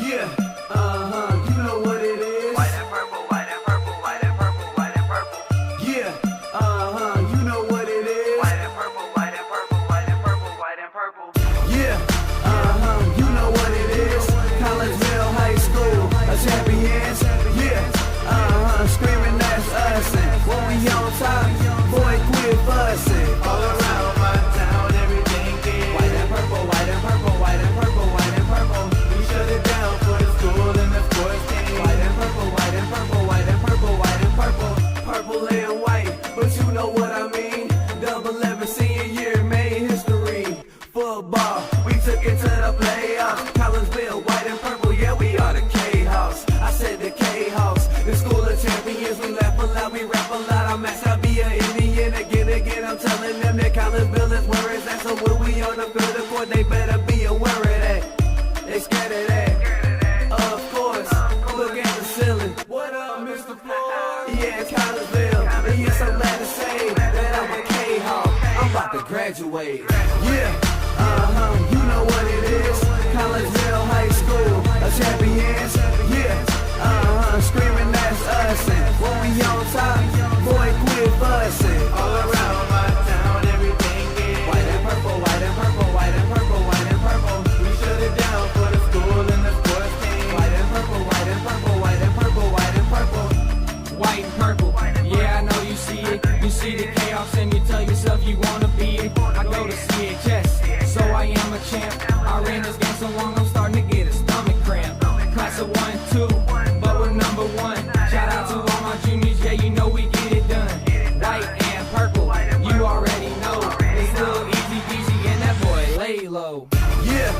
Yeah, you know what it is. White and purple, white and purple, white and purple, white and purple. Yeah, you know what it is. White and purple, white and purple, white and purple, white and purple. Yeah, you know what it is. Collegeville High School, a champions. Yeah, screaming that's us. And when we on top, boy, quit fussing. All around my town, everything is white and purple, white and purple, white and purple, white and purple. We shut it down for the school and the sports team. White and purple, white and purple, white and purple, white and purple. Purple and white, but you know what I mean. Double 11 senior year made history. Football, we took it to the playoffs. Collegeville, white and purple, yeah, we are the K-House. I said the K-House, the school of champions. We laugh a lot, we rap a lot. I'm asked I'll be an Indian again. I'm telling them that Collegeville is where it's at. So when we on the field of court, they better be aware of that. They scared of that. Of course, look at the ceiling. What up, Mr. Floyd? Yeah, it's Collegeville. And yes, I'm glad to say that I'm a K-Hawk. I'm about to graduate. Yeah, you know what it is. Collegeville High School, a champions. Yeah, screaming that's us. And when we on top, boy, quit fussing. All around my town, everything is white and purple, white and purple, white and purple, white and purple. We shut it down for the school and the sports team. White and purple, white and purple, white and purple, white and purple. White and purple, yeah, I know you see it. You see the chaos and you tell yourself you wanna be it. I go to CHS, so I am a champ. I ran this game so long, I'm starting to get a stomach cramp. Class of 1, 2, but we're number 1. Shout out to all my juniors, yeah, you know we get it done. White and purple, you already know. It's little easy peasy and that boy lay low. Yeah,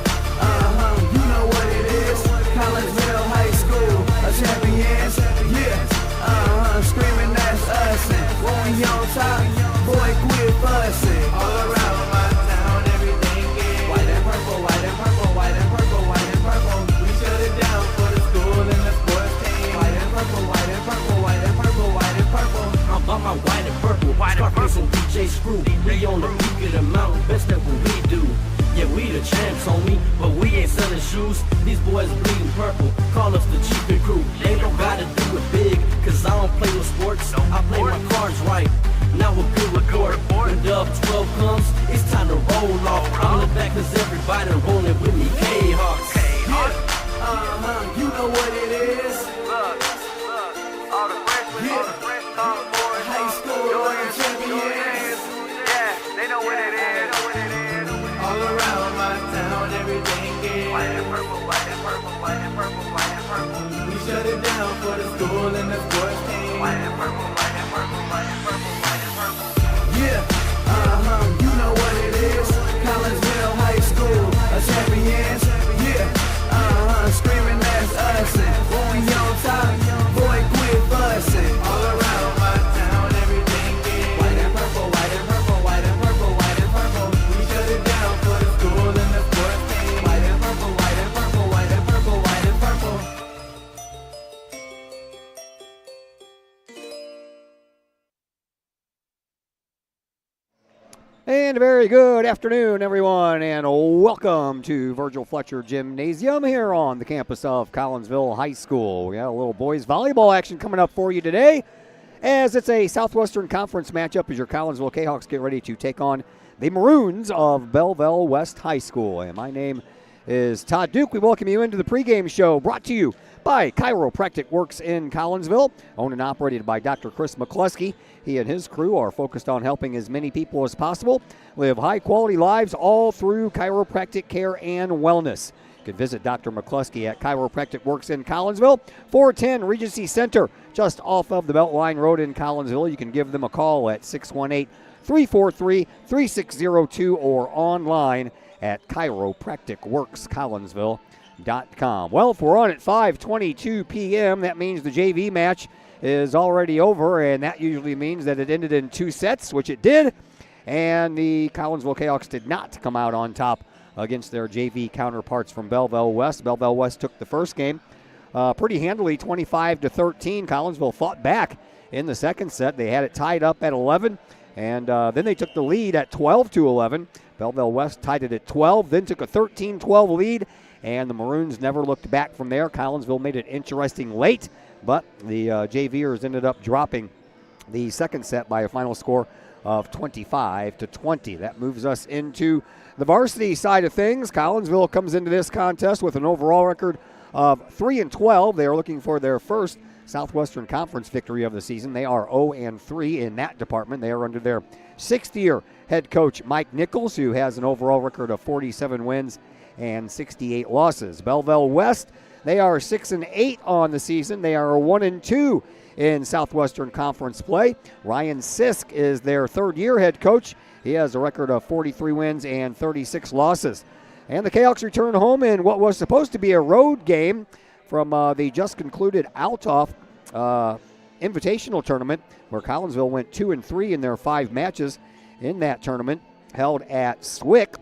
you know what it is. Collegeville High School, a champions. Yeah, screaming that's us. And when we on top, boy, quit fussing. All around my town, everything is white and purple, white and purple, white and purple, white and purple. We shut it down for the school and the sports team. White and purple, white and purple, white and purple, white and purple. I'm on my white and purple, Scarface and DJ Screw. We on the peak of the mountain, best at what we do. Yeah, we the champs, homie, but we ain't selling shoes. These boys bleeding purple, call us the cheapin' crew. Ain't no gotta do it big, cause I don't play with sports. I play my cards right. Now a good report. When Dub 12 comes, it's time to roll off. I'm in the back cause everybody rolling with me, K-Hawks. Yeah, you know what it is. Look, all the freshmen, all the boys, High school, champions. yeah, they know what it is. All around my town, everything is White and purple, white and purple, white and purple, white and purple. we shut it down for the school and the sports team. White and purple, white and purple, white and purple, white and purple. Yeah, you know what it is. Collegeville High School, a champions. Yeah, screaming that's us. And when we on top, boy, quit fussing. All around my town, everything is white and purple, white and purple, white and purple, white and purple. We shut it down for the school and the sports team. White and purple, white and purple, white and purple, white and purple. And a very good afternoon, everyone, and welcome to Virgil Fletcher Gymnasium here on the campus of Collegeville High School. We got a little boys volleyball action coming up for you today, as it's a Southwestern Conference matchup as your Collegeville K-Hawks get ready to take on the Maroons of Belleville West High School. And my name is Todd Duke. We welcome you into the pregame show brought to you by Chiropractic Works in Collinsville, owned and operated by Dr. Chris McCluskey. He and his crew are focused on helping as many people as possible live high-quality lives all through chiropractic care and wellness. You can visit Dr. McCluskey at Chiropractic Works in Collinsville, 410 Regency Center, just off of the Beltline Road in Collinsville. You can give them a call at 618-343-3602 or online at chiropracticworkscollinsville.com. Well, if we're on at 5:22 p.m., that means the JV match is already over, and that usually means that it ended in 2 sets, which it did, and the Collinsville K-Hawks did not come out on top against their JV counterparts from Belleville West. Belleville West took the first game pretty handily, 25-13. Collinsville fought back in the second set. They had it tied up at 11, and then they took the lead at 12-11. Belleville West tied it at 12, then took a 13-12 lead, and the Maroons never looked back from there. Collinsville made it interesting late, but the JVers ended up dropping the second set by a final score of 25-20. That moves us into the varsity side of things. Collinsville comes into this contest with an overall record of 3-12. They are looking for their first Southwestern Conference victory of the season. They are 0-3 in that department. They are under their sixth-year head coach, Mike Nichols, who has an overall record of 47 wins and 68 losses. Belleville West, they are 6-8 on the season. They are 1-2 in Southwestern Conference play. Ryan Sisk is their third-year head coach. He has a record of 43 wins and 36 losses. And the Kahawks return home in what was supposed to be a road game from the just concluded Altoff Invitational Tournament, where Collinsville went 2-3 in their 5 matches in that tournament, held at Swick.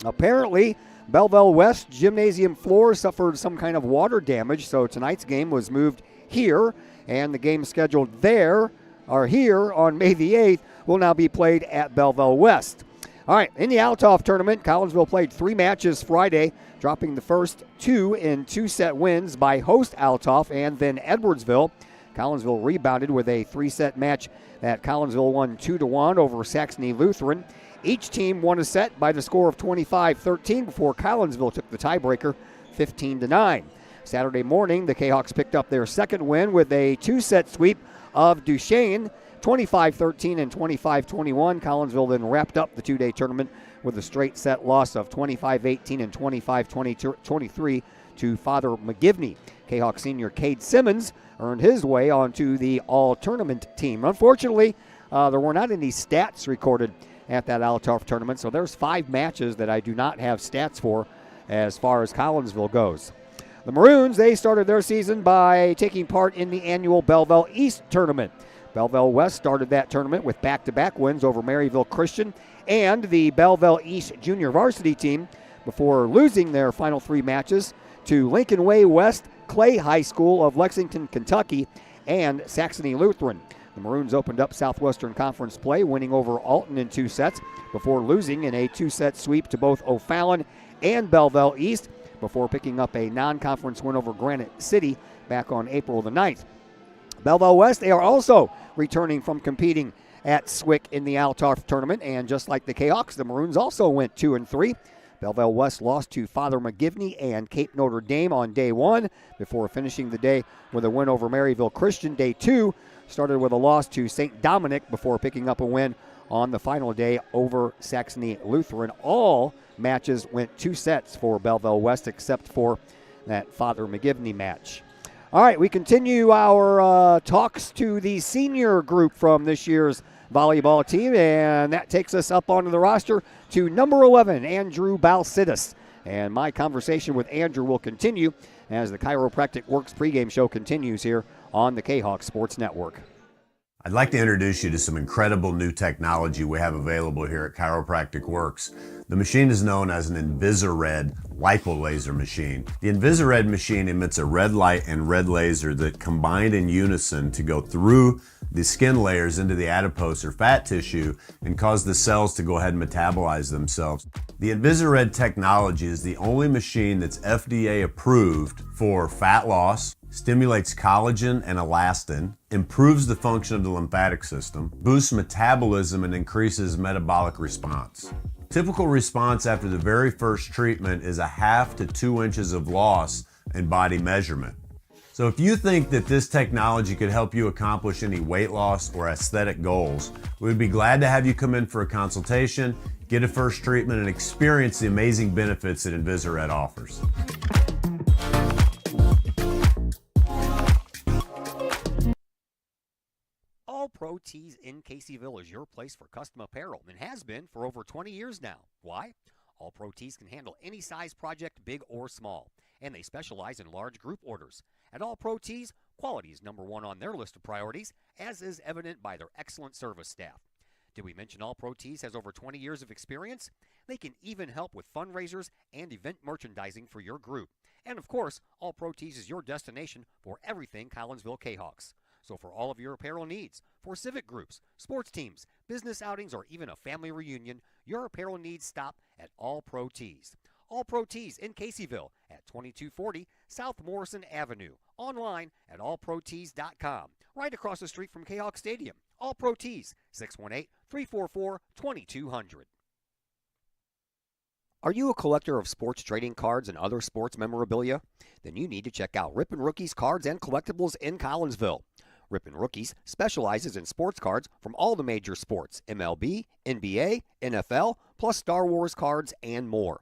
Apparently, Belleville West gymnasium floor suffered some kind of water damage, so tonight's game was moved here, and the game scheduled there, or here on May the 8th, will now be played at Belleville West. All right, in the Altoff tournament, Collinsville played 3 matches Friday, dropping the first 2 in 2-set wins by host Altoff and then Edwardsville. Collinsville rebounded with a 3-set match that Collinsville won 2-1 over Saxony Lutheran. Each team won a set by the score of 25-13 before Collinsville took the tiebreaker 15-9. Saturday morning, the Kahawks picked up their second win with a 2-set sweep of Duchesne, 25-13 and 25-21. Collinsville then wrapped up the 2-day tournament with a straight set loss of 25-18 and 25-23 to Father McGivney. Kahawk senior Cade Simmons earned his way onto the all-tournament team. Unfortunately, there were not any stats recorded at that Altoff tournament, so there's 5 matches that I do not have stats for as far as Collinsville goes. The Maroons, they started their season by taking part in the annual Belleville East tournament. Belleville West started that tournament with back-to-back wins over Maryville Christian and the Belleville East junior varsity team before losing their final 3 matches to Lincoln Way West, Clay High School of Lexington, Kentucky, and Saxony Lutheran. The Maroons opened up Southwestern Conference play, winning over Alton in 2 sets before losing in a 2-set sweep to both O'Fallon and Belleville East before picking up a non-conference win over Granite City back on April the 9th. Belleville West, they are also returning from competing at Swick in the Altoff tournament, and just like the Kahawks, the Maroons also went 2-3. Belleville West lost to Father McGivney and Cape Notre Dame on day 1 before finishing the day with a win over Maryville Christian. Day 2 started with a loss to St. Dominic before picking up a win on the final day over Saxony Lutheran. All matches went 2 sets for Belleville West except for that Father McGivney match. All right, we continue our talks to the senior group from this year's volleyball team, and that takes us up onto the roster to number 11, Andrew Balsidis. And my conversation with Andrew will continue as the Chiropractic Works pregame show continues here on the Kahawk Sports Network. I'd like to introduce you to some incredible new technology we have available here at Chiropractic Works. The machine is known as an Invisired lipolaser machine. The Invisired machine emits a red light and red laser that combine in unison to go through the skin layers into the adipose or fat tissue and cause the cells to go ahead and metabolize themselves. The Invisired technology is the only machine that's FDA approved for fat loss, stimulates collagen and elastin, improves the function of the lymphatic system, boosts metabolism, and increases metabolic response. Typical response after the very first treatment is 1/2 to 2 inches of loss in body measurement. So if you think that this technology could help you accomplish any weight loss or aesthetic goals, we would be glad to have you come in for a consultation, get a first treatment, and experience the amazing benefits that Invisired offers. All Pro Tees in Caseyville is your place for custom apparel and has been for over 20 years now. Why? All Pro Tees can handle any size project, big or small, and they specialize in large group orders. At All Pro Tees, quality is number 1 on their list of priorities, as is evident by their excellent service staff. Did we mention All Pro Tees has over 20 years of experience? They can even help with fundraisers and event merchandising for your group. And of course, All Pro Tees is your destination for everything Collinsville Kahawks. So for all of your apparel needs, for civic groups, sports teams, business outings, or even a family reunion, your apparel needs stop at All Pro Tees. All Pro Tees in Caseyville at 2240 South Morrison Avenue. Online at allprotees.com. Right across the street from Kahok Stadium. All Pro Tees, 618-344-2200. Are you a collector of sports trading cards and other sports memorabilia? Then you need to check out Rippin' Rookies Cards and Collectibles in Collinsville. Rippin' Rookies specializes in sports cards from all the major sports, MLB, NBA, NFL, plus Star Wars cards and more.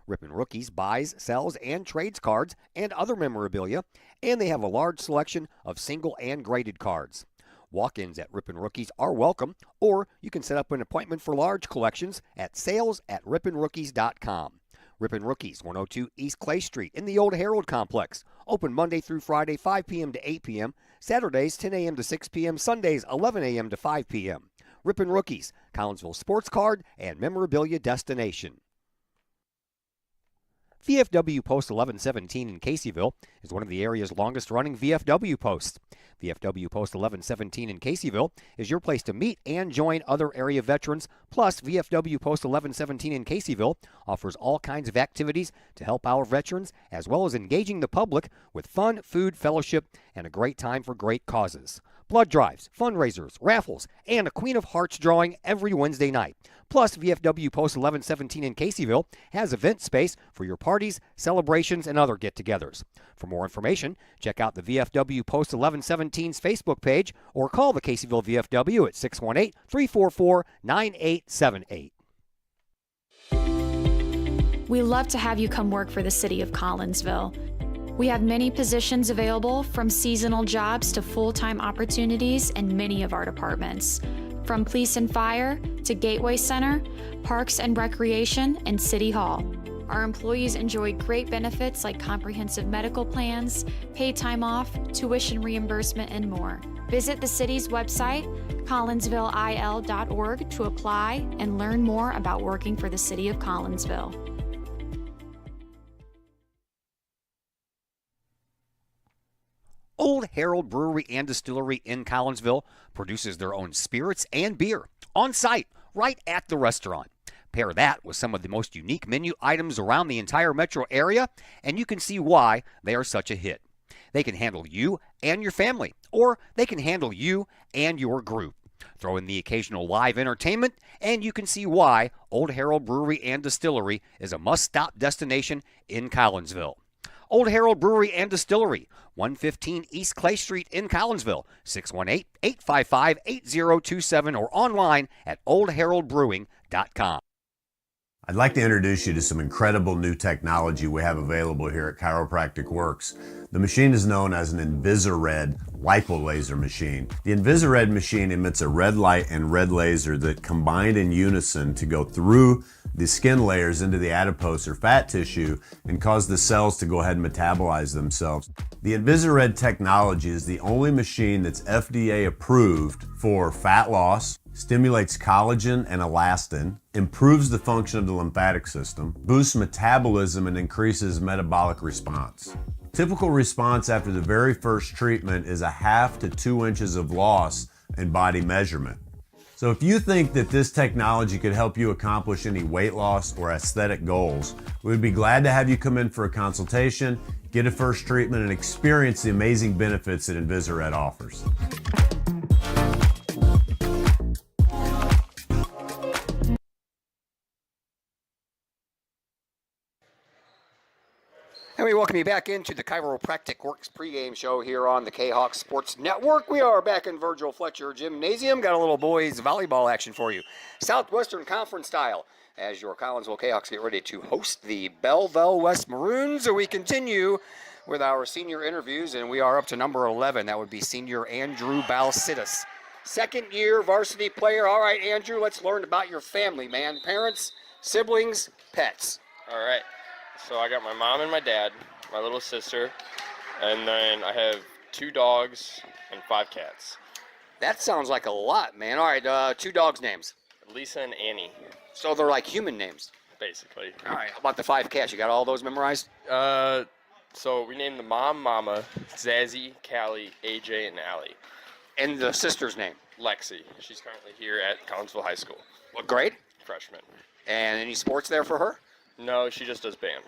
Rippin' Rookies buys, sells, and trades cards and other memorabilia, and they have a large selection of single and graded cards. Walk-ins at Rippin' Rookies are welcome, or you can set up an appointment for large collections at sales@rippinrookies.com. Rippin' Rookies, 102 East Clay Street in the Old Herald Complex. Open Monday through Friday, 5 p.m. to 8 p.m., Saturdays, 10 a.m. to 6 p.m., Sundays, 11 a.m. to 5 p.m. Rippin' Rookies, Collinsville sports card and memorabilia destination. VFW Post 1117 in Caseyville is one of the area's longest-running VFW posts. VFW Post 1117 in Caseyville is your place to meet and join other area veterans. Plus, VFW Post 1117 in Caseyville offers all kinds of activities to help our veterans, as well as engaging the public with fun, food, fellowship, and a great time for great causes. Blood drives, fundraisers, raffles, and a Queen of Hearts drawing every Wednesday night. Plus, VFW Post 1117 in Caseyville has event space for your parties, celebrations, and other get-togethers. For more information, check out the VFW Post 1117's Facebook page or call the Caseyville VFW at 618-344-9878. We love to have you come work for the City of Collinsville. We have many positions available, from seasonal jobs to full-time opportunities in many of our departments. From police and fire to Gateway Center, Parks and Recreation, and City Hall. Our employees enjoy great benefits like comprehensive medical plans, paid time off, tuition reimbursement, and more. Visit the city's website, collinsvilleil.org, to apply and learn more about working for the City of Collinsville. Old Herald Brewery and Distillery in Collinsville produces their own spirits and beer on site, right at the restaurant. Pair that with some of the most unique menu items around the entire metro area, and you can see why they are such a hit. They can handle you and your family, or they can handle you and your group. Throw in the occasional live entertainment, and you can see why Old Herald Brewery and Distillery is a must-stop destination in Collinsville. Old Herald Brewery and Distillery, 115 East Clay Street in Collinsville, 618-855-8027, or online at oldheraldbrewing.com. I'd like to introduce you to some incredible new technology we have available here at Chiropractic Works. The machine is known as an Invisared lipolaser machine. The Invisared machine emits a red light and red laser that combine in unison to go through the skin layers into the adipose or fat tissue and cause the cells to go ahead and metabolize themselves. The Invisared technology is the only machine that's FDA approved for fat loss, stimulates collagen and elastin, improves the function of the lymphatic system, boosts metabolism, and increases metabolic response. Typical response after the very first treatment is 1/2 to 2 inches of loss in body measurement. So if you think that this technology could help you accomplish any weight loss or aesthetic goals, we'd be glad to have you come in for a consultation, get a first treatment, and experience the amazing benefits that Invisared offers. And we welcome you back into the Chiropractic Works pregame show here on the Kahok Sports Network. We are back in Virgil Fletcher Gymnasium. Got a little boys volleyball action for you. Southwestern Conference style, as your Collinsville Kahawks get ready to host the Belleville West Maroons. So we continue with our senior interviews, and we are up to number 11. That would be senior Andrew Balsidis. Second-year varsity player. All right, Andrew, let's learn about your family, man. Parents, siblings, pets. All right. So I got my mom and my dad, my little sister, and then I have 2 dogs and 5 cats. That sounds like a lot, man. All right, 2 dogs' names. Lisa and Annie, So they're like human names. basically. All right, how about the 5 cats? You got all those memorized? So we named the mom Mama, Zazzy, Callie, AJ, and Allie. And the sister's name? Lexi. She's currently here at Collinsville High School. What grade? Freshman. And any sports there for her? No, she just does band.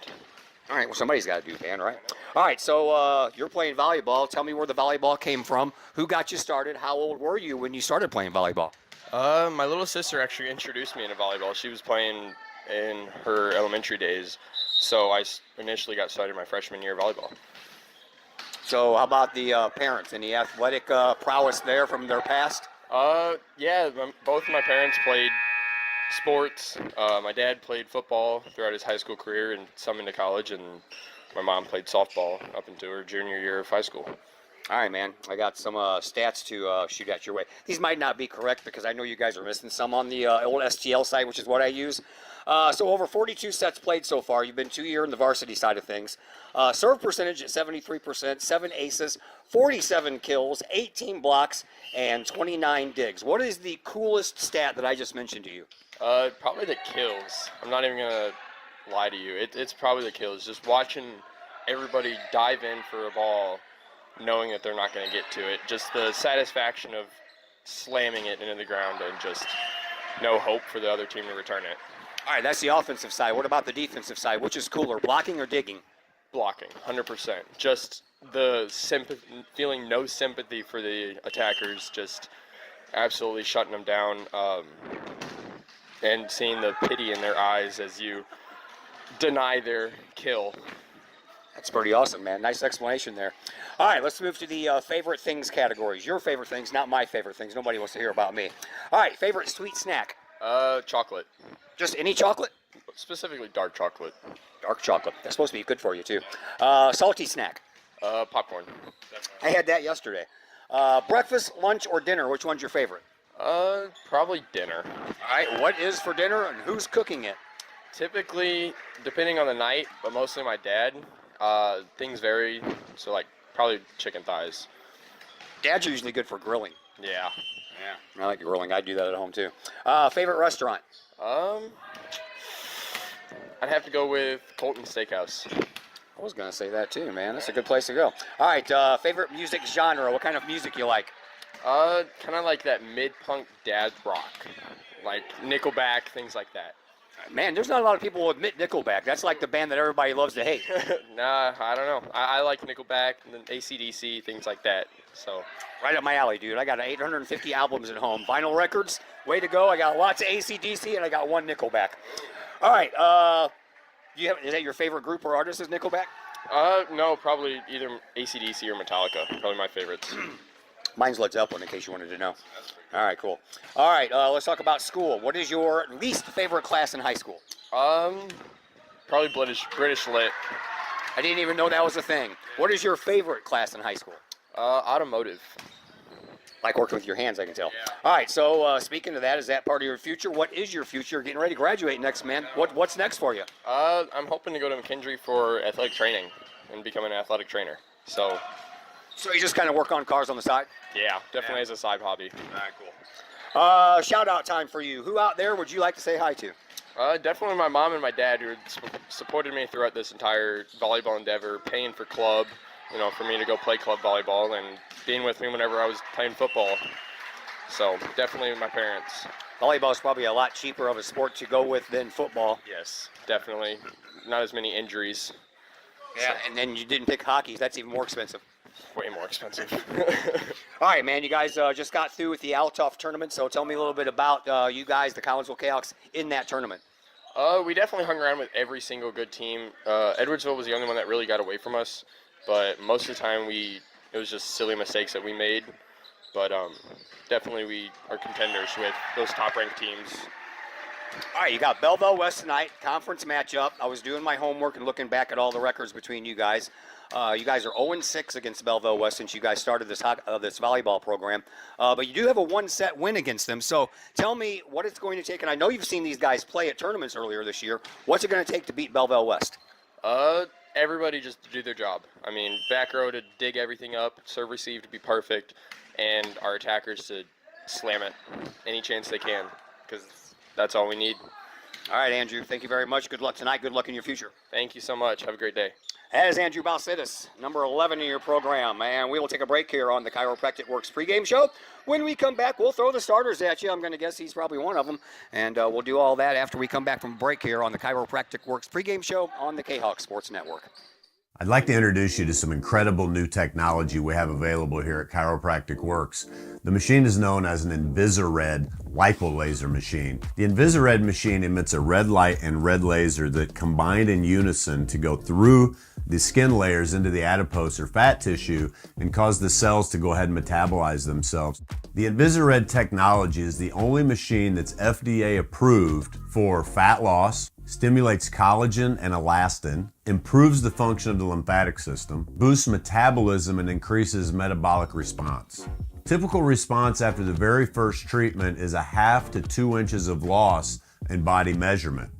All right, well, somebody's got to do band, right? All right, so you're playing volleyball. Tell me where the volleyball came from. Who got you started? How old were you when you started playing volleyball? My little sister actually introduced me into volleyball. She was playing in her elementary days, so I initially got started my freshman year of volleyball. So how about the parents? Any athletic prowess there from their past? Yeah, both of my parents played sports. My dad played football throughout his high school career and some into college, and my mom played softball up into her junior year of high school. All right, man. I got some stats to shoot at your way. These might not be correct because I know you guys are missing some on the old STL site, which is what I use. So over 42 sets played so far. You've been 2 years in the varsity side of things. Serve percentage at 73%, 7 aces, 47 kills, 18 blocks, and 29 digs. What is the coolest stat that I just mentioned to you? Probably the kills. I'm not even gonna lie to you. It's probably the kills. Just watching everybody dive in for a ball, knowing that they're not going to get to it. Just the satisfaction of slamming it into the ground and just no hope for the other team to return it. All right, that's the offensive side. What about the defensive side? Which is cooler, blocking or digging? Blocking, 100%. Just the feeling no sympathy for the attackers, just absolutely shutting them down, and seeing the pity in their eyes as you deny their kill. That's pretty awesome, man. Nice explanation there. All right, let's move to the favorite things categories. Your favorite things, not my favorite things. Nobody wants to hear about me. All right, favorite sweet snack. Chocolate. Just any chocolate? Specifically dark chocolate. Dark chocolate. That's supposed to be good for you, too. Salty snack. Popcorn. I had that yesterday. Breakfast, lunch, or dinner, which one's your favorite? Probably dinner. All right, what is for dinner and who's cooking it? Typically, depending on the night, but mostly my dad. Things vary, so like probably chicken thighs. Dad's usually good for grilling. Yeah. I like grilling. I do that at home too. Favorite restaurant? I'd have to go with Colton Steakhouse. I was gonna say that too, man. That's a good place to go. All right, favorite music genre? What kind of music you like? Kind of like that mid-punk dad rock, like Nickelback, things like that. Man, there's not a lot of people who admit Nickelback. That's like the band that everybody loves to hate. Nah, I don't know. I like Nickelback and then AC/DC, things like that. So Right up my alley, dude. I got 850 albums at home. Vinyl records, way to go. I got lots of AC/DC and I got one Nickelback. All right, is that your favorite group or artist is Nickelback? No, probably either AC/DC or Metallica. Probably my favorites. Mine's Led Zeppelin, in case you wanted to know. All right, cool. All right, let's talk about school. What is your least favorite class in high school? Probably British Lit. I didn't even know that was a thing. What is your favorite class in high school? Automotive. Like working with your hands, I can tell. Yeah. All right, so speaking of that, is that part of your future? What is your future? You're getting ready to graduate next, man. What's next for you? I'm hoping to go to McKendree for athletic training and become an athletic trainer. So you just kind of work on cars on the side? Yeah, definitely as a side hobby. All right, cool. Shout out time for you. Who out there would you like to say hi to? Definitely my mom and my dad, who supported me throughout this entire volleyball endeavor, paying for club, for me to go play club volleyball and being with me whenever I was playing football. So definitely my parents. Volleyball is probably a lot cheaper of a sport to go with than football. Yes, definitely. Not as many injuries. Yeah, and then you didn't pick hockey. That's even more expensive. Way more expensive. All right, man. You guys just got through with the Altough tournament, so tell me a little bit about you guys, the Collinsville Cahoks, in that tournament. We definitely hung around with every single good team. Edwardsville was the only one that really got away from us, but most of the time it was just silly mistakes that we made. But definitely we are contenders with those top-ranked teams. All right, you got Belleville West tonight, conference matchup. I was doing my homework and looking back at all the records between you guys. You guys are 0-6 against Belleville West since you guys started this volleyball program. But you do have a one-set win against them. So tell me what it's going to take. And I know you've seen these guys play at tournaments earlier this year. What's it going to take to beat Belleville West? Everybody just to do their job. I mean, back row to dig everything up, serve receive to be perfect, and our attackers to slam it any chance they can, because that's all we need. All right, Andrew. Thank you very much. Good luck tonight. Good luck in your future. Thank you so much. Have a great day. That is Andrew Balsidis, number 11 in your program. And we will take a break here on the Chiropractic Works pregame show. When we come back, we'll throw the starters at you. I'm going to guess he's probably one of them. And we'll do all that after we come back from break here on the Chiropractic Works pregame show on the Kahok Sports Network. I'd like to introduce you to some incredible new technology we have available here at Chiropractic Works. The machine is known as an Invisared lipo-laser machine. The Invisared machine emits a red light and red laser that combine in unison to go through the skin layers into the adipose or fat tissue and cause the cells to go ahead and metabolize themselves. The Invisared technology is the only machine that's FDA approved for fat loss, stimulates collagen and elastin, improves the function of the lymphatic system, boosts metabolism, and increases metabolic response. Typical response after the very first treatment is 1/2 to 2 inches of loss in body measurement.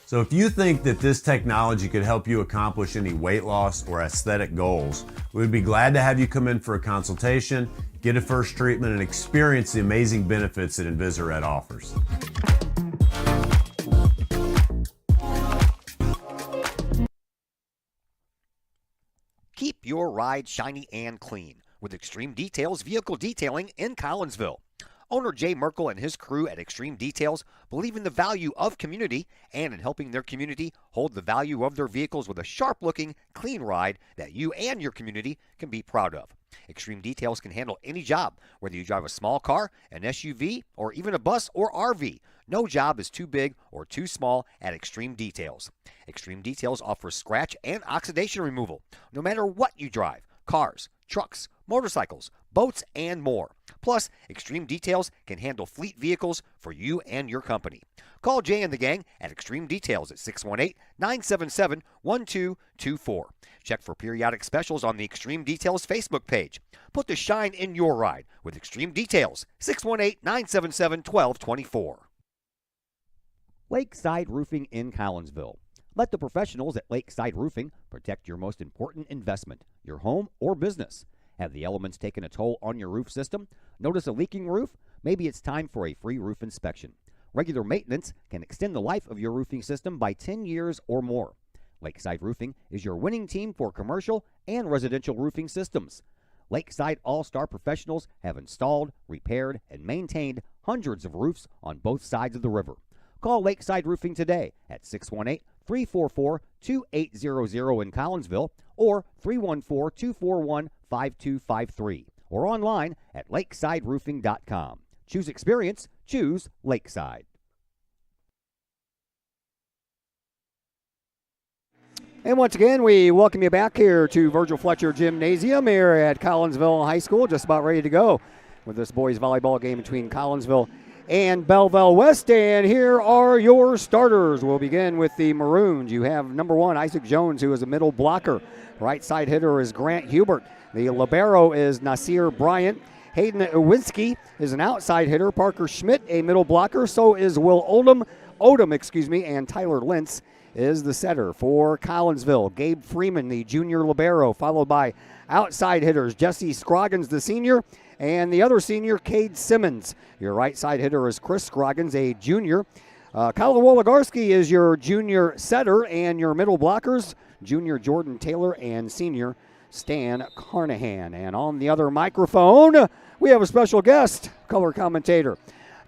So if you think that this technology could help you accomplish any weight loss or aesthetic goals, we'd be glad to have you come in for a consultation, get a first treatment, and experience the amazing benefits that Invisared offers. Keep your ride shiny and clean with Extreme Details Vehicle Detailing in Collinsville. Owner Jay Merkel and his crew at Extreme Details believe in the value of community and in helping their community hold the value of their vehicles with a sharp-looking, clean ride that you and your community can be proud of. Extreme Details can handle any job, whether you drive a small car, an SUV, or even a bus or RV. No job is too big or too small at Extreme Details. Extreme Details offers scratch and oxidation removal, no matter what you drive: cars, trucks, motorcycles, boats, and more. Plus, Extreme Details can handle fleet vehicles for you and your company. Call Jay and the gang at Extreme Details at 618-977-1224. Check for periodic specials on the Extreme Details Facebook page. Put the shine in your ride with Extreme Details, 618-977-1224. Lakeside Roofing in Collinsville. Let the professionals at Lakeside Roofing protect your most important investment, your home or business. Have the elements taken a toll on your roof system? Notice a leaking roof? Maybe it's time for a free roof inspection. Regular maintenance can extend the life of your roofing system by 10 years or more. Lakeside Roofing is your winning team for commercial and residential roofing systems. Lakeside All-Star professionals have installed, repaired, and maintained hundreds of roofs on both sides of the river. Call Lakeside Roofing today at 618-344-2800 in Collinsville or 314-241-5253 or online at lakesideroofing.com. Choose experience, choose Lakeside. And once again, we welcome you back here to Virgil Fletcher Gymnasium here at Collinsville High School. Just about ready to go with this boys volleyball game between Collinsville and Belleville West. And here are your starters. We'll begin with the Maroons. You have number 1, Isaac Jones, who is a middle blocker. Right side hitter is Grant Hubert. The libero is Nasir Bryant. Hayden Owinski is an outside hitter. Parker Schmidt, a middle blocker. So is Will Odom, and Tyler Lentz is the setter for Collinsville. Gabe Freeman, the junior libero, followed by outside hitters Jesse Scroggins, the senior, and the other senior, Cade Simmons. Your right side hitter is Chris Scroggins, a junior. Kyle Woligarski is your junior setter, and your middle blockers, junior Jordan Taylor and senior Stan Carnahan. And on the other microphone, we have a special guest, color commentator,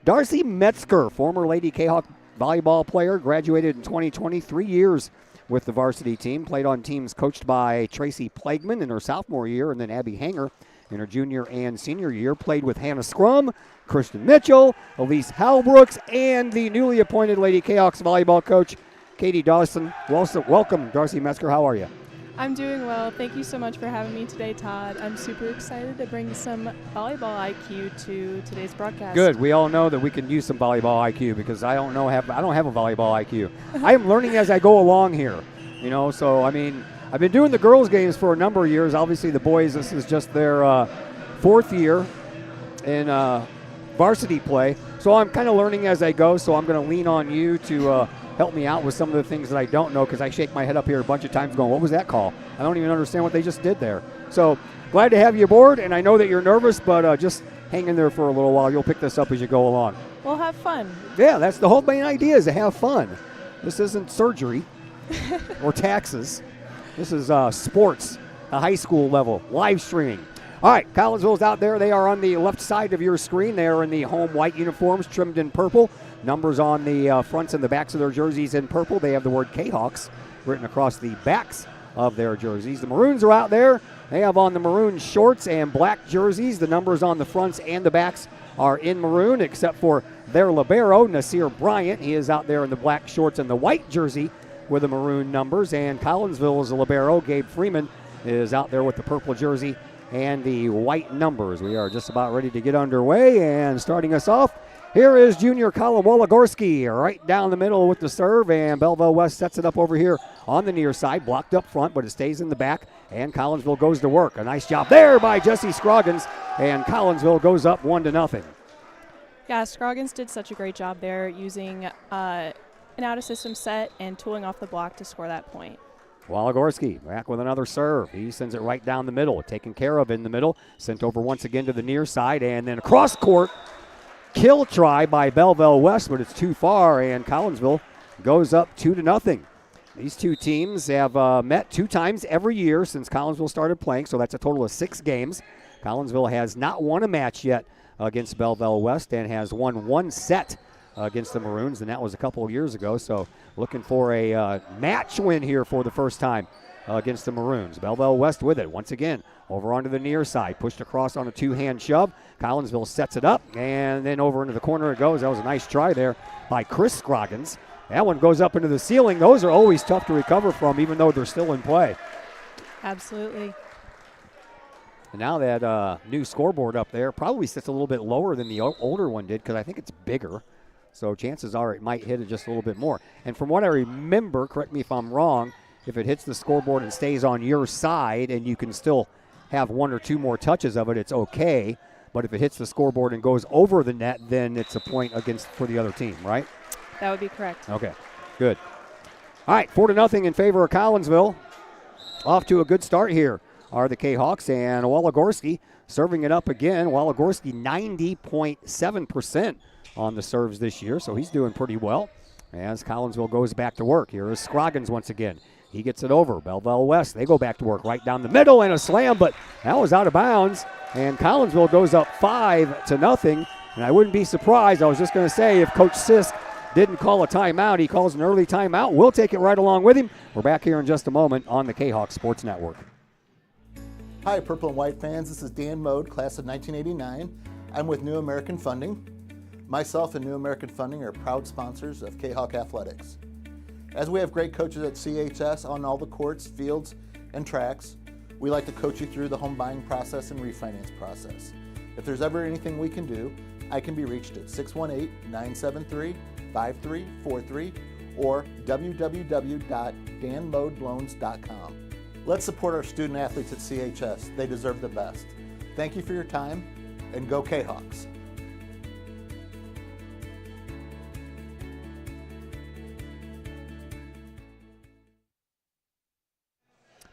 Darcy Metzger, former Lady Kahok volleyball player, graduated in 2020, 3 years with the varsity team, played on teams coached by Tracy Plagman in her sophomore year, and then Abby Hanger in her junior and senior year. Played with Hannah Scrum, Kristen Mitchell, Elise Halbrooks, and the newly appointed Lady Kahawks volleyball coach, Katie Dawson. Welcome, Darcy Metzger. How are you? I'm doing well. Thank you so much for having me today, Todd. I'm super excited to bring some volleyball IQ to today's broadcast. Good. We all know that we can use some volleyball IQ because I don't have a volleyball IQ. I am learning as I go along here. So I mean, I've been doing the girls' games for a number of years. Obviously, the boys, this is just their 4th year in varsity play. So I'm kind of learning as I go. So I'm going to lean on you to help me out with some of the things that I don't know, because I shake my head up here a bunch of times going, what was that call? I don't even understand what they just did there. So glad to have you aboard, and I know that you're nervous, but just hang in there for a little while. You'll pick this up as you go along. We'll have fun. Yeah, that's the whole main idea, is to have fun. This isn't surgery or taxes. This is sports, a high school level, live streaming. All right, Collinsville's out there. They are on the left side of your screen. They are in the home white uniforms trimmed in purple. Numbers on the fronts and the backs of their jerseys in purple. They have the word Kahawks written across the backs of their jerseys. The Maroons are out there. They have on the maroon shorts and black jerseys. The numbers on the fronts and the backs are in maroon, except for their libero, Nasir Bryant. He is out there in the black shorts and the white jersey with the maroon numbers. And Collinsville's libero, Gabe Freeman, is out there with the purple jersey and the white numbers. We are just about ready to get underway, and starting us off, here is junior Colin Wologorski right down the middle with the serve, and Belleville West sets it up over here on the near side, blocked up front, but it stays in the back, and Collinsville goes to work. A nice job there by Jesse Scroggins, and Collinsville goes up 1-0. Yeah, Scroggins did such a great job there using an out-of-system set and tooling off the block to score that point. Wologorski back with another serve. He sends it right down the middle, taken care of in the middle, sent over once again to the near side, and then across court. Kill try by Belleville West, but it's too far, and Collinsville goes up 2-0. These two teams have met 2 times every year since Collinsville started playing, so that's a total of 6 games. Collinsville has not won a match yet against Belleville West and has won 1 set against the Maroons, and that was a couple of years ago, so looking for a match win here for the first time against the Maroons. Belleville West with it once again over onto the near side, pushed across on a 2-hand shove. Collinsville sets it up, and then over into the corner it goes. That was a nice try there by Chris Scroggins. That one goes up into the ceiling. Those are always tough to recover from, even though they're still in play. Absolutely. And now that new scoreboard up there probably sits a little bit lower than the older one did, because I think it's bigger. So chances are it might hit it just a little bit more. And from what I remember, correct me if I'm wrong, if it hits the scoreboard and stays on your side and you can still have 1 or 2 more touches of it, it's okay. But if it hits the scoreboard and goes over the net, then it's a point for the other team, right? That would be correct. Okay, good. All right, 4-0 in favor of Collinsville. Off to a good start here are the Kahawks, and Wologorski serving it up again. Wologorski 90.7% on the serves this year, so he's doing pretty well as Collinsville goes back to work. Here is Scroggins once again. He gets it over. Belleville West, they go back to work right down the middle, and a slam, but that was out of bounds, and Collinsville goes up 5-0, and I wouldn't be surprised. I was just going to say, if Coach Sisk didn't call a timeout, he calls an early timeout. We'll take it right along with him. We're back here in just a moment on the Kahawk Sports Network. Hi, Purple and White fans. This is Dan Mode, class of 1989. I'm with New American Funding. Myself and New American Funding are proud sponsors of Kahawk Athletics. As we have great coaches at CHS on all the courts, fields, and tracks, we like to coach you through the home buying process and refinance process. If there's ever anything we can do, I can be reached at 618-973-5343 or www.danmodeloans.com. Let's support our student athletes at CHS. They deserve the best. Thank you for your time, and go Kahawks.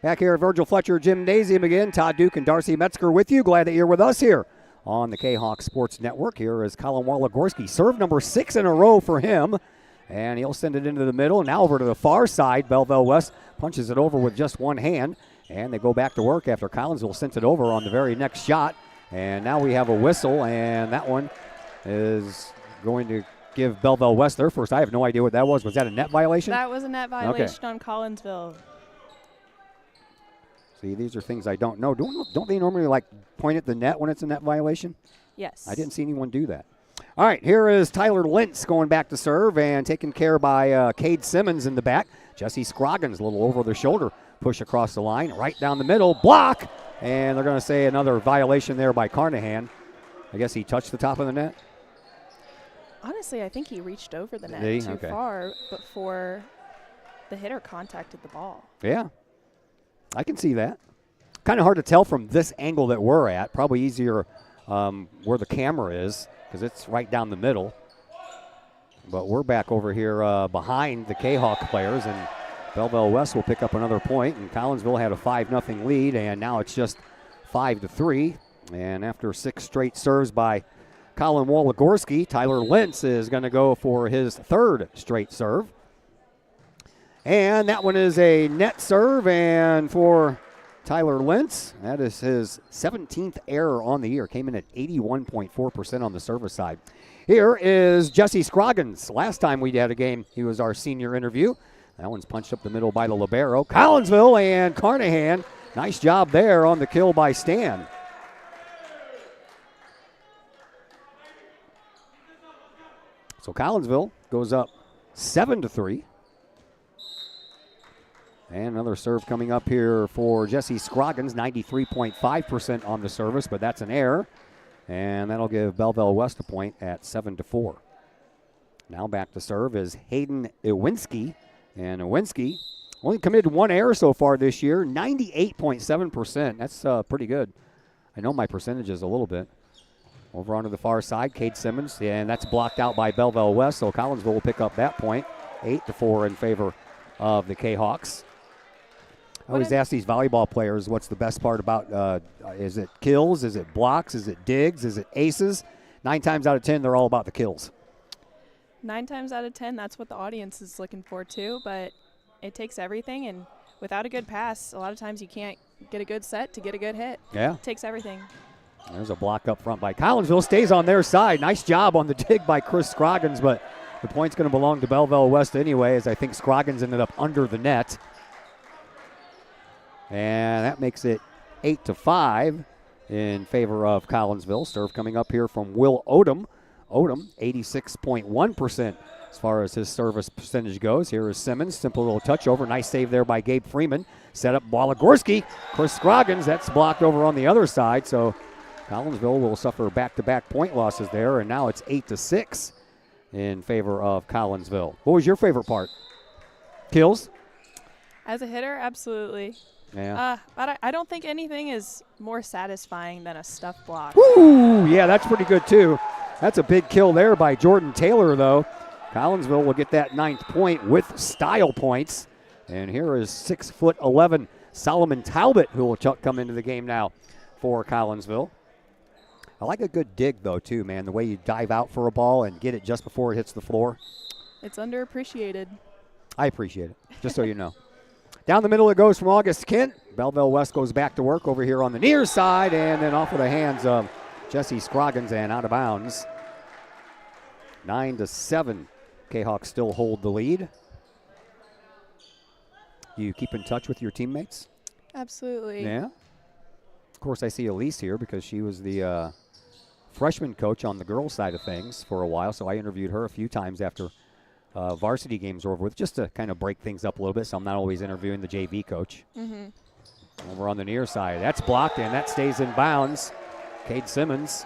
Back here at Virgil Fletcher Gymnasium again. Todd Duke and Darcy Metzger with you. Glad that you're with us here on the Kahawk Sports Network. Here is Colin Wologorski. Serve number 6 in a row for him. And he'll send it into the middle. Now over to the far side. Belleville West punches it over with just one hand. And they go back to work after Collinsville sent it over on the very next shot. And now we have a whistle. And that one is going to give Belleville West their first. I have no idea what that was. Was that a net violation? That was a net violation on Collinsville. See, these are things I don't know. Don't they normally point at the net when it's a net violation? Yes. I didn't see anyone do that. All right, here is Tyler Lentz going back to serve and taken care by Cade Simmons in the back. Jesse Scroggins a little over the shoulder. Push across the line, right down the middle, block. And they're going to say another violation there by Carnahan. I guess he touched the top of the net. Honestly, I think he reached over the net too far before the hitter contacted the ball. Yeah. I can see that. Kind of hard to tell from this angle that we're at. Probably easier where the camera is because it's right down the middle. But we're back over here behind the Kahawk players, and Belleville West will pick up another point. And Collinsville had a 5-0 lead, and now it's just 5-3. And after 6 straight serves by Colin Wologorski, Tyler Lentz is going to go for his 3rd straight serve. And that one is a net serve, and for Tyler Lentz, that is his 17th error on the year. Came in at 81.4% on the service side. Here is Jesse Scroggins. Last time we had a game, he was our senior interview. That one's punched up the middle by the libero. Collinsville and Carnahan. Nice job there on the kill by Stan. So Collinsville goes up 7-3. And another serve coming up here for Jesse Scroggins, 93.5% on the service, but that's an error. And that'll give Belleville West a point at 7-4. Now back to serve is Hayden Iwinski. And Iwinski only committed one error so far this year, 98.7%. That's pretty good. I know my percentage is a little bit. Over onto the far side, Cade Simmons, and that's blocked out by Belleville West, so Collinsville will pick up that point, 8-4 in favor of the Kahawks. I always ask these volleyball players what's the best part about, is it kills, is it blocks, is it digs, is it aces? 9 times out of 10, they're all about the kills. 9 times out of 10, that's what the audience is looking for too, but it takes everything, and without a good pass, a lot of times you can't get a good set to get a good hit. Yeah. It takes everything. There's a block up front by Collinsville, stays on their side. Nice job on the dig by Chris Scroggins, but the point's going to belong to Belleville West anyway, as I think Scroggins ended up under the net. And that makes it 8-5 in favor of Collinsville. Serve coming up here from Will Odom. Odom, 86.1% as far as his service percentage goes. Here is Simmons. Simple little touch over. Nice save there by Gabe Freeman. Set up Walagorski. Chris Scroggins, that's blocked over on the other side. So Collinsville will suffer back-to-back point losses there. And now it's 8-6 in favor of Collinsville. What was your favorite part? Kills? As a hitter, absolutely. Yeah. But I don't think anything is more satisfying than a stuff block. Woo! Yeah, that's pretty good, too. That's a big kill there by Jordan Taylor, though. Collinsville will get that 9th point with style points. And here is 6'11" Solomon Talbot, who will come into the game now for Collinsville. I like a good dig, though, too, man, the way you dive out for a ball and get it just before it hits the floor. It's underappreciated. I appreciate it, just so you know. Down the middle it goes from August Kent. Belleville West goes back to work over here on the near side, and then off of the hands of Jesse Scroggins and out of bounds. 9-7. Kahawks still hold the lead. Do you keep in touch with your teammates? Absolutely. Yeah. Of course, I see Elise here because she was the freshman coach on the girls' side of things for a while, so I interviewed her a few times after varsity games were over with, just to kind of break things up a little bit, so I'm not always interviewing the JV coach. Mm-hmm. Over on the near side. That's blocked, and that stays in bounds. Cade Simmons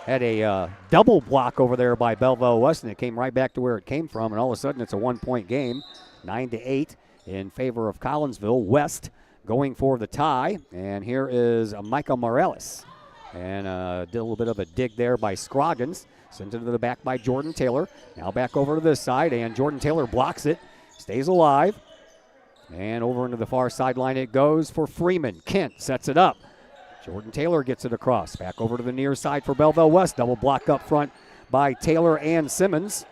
had a double block over there by Belleville West, and it came right back to where it came from, and all of a sudden it's a 1-point game, 9-8 in favor of Collinsville. West going for the tie, and here is Michael Morales. And did a little bit of a dig there by Scroggins. Sent it to the back by Jordan Taylor. Now back over to this side, and Jordan Taylor blocks it. Stays alive. And over into the far sideline it goes for Freeman. Kent sets it up. Jordan Taylor gets it across. Back over to the near side for Belleville West. Double block up front by Taylor and Simmons.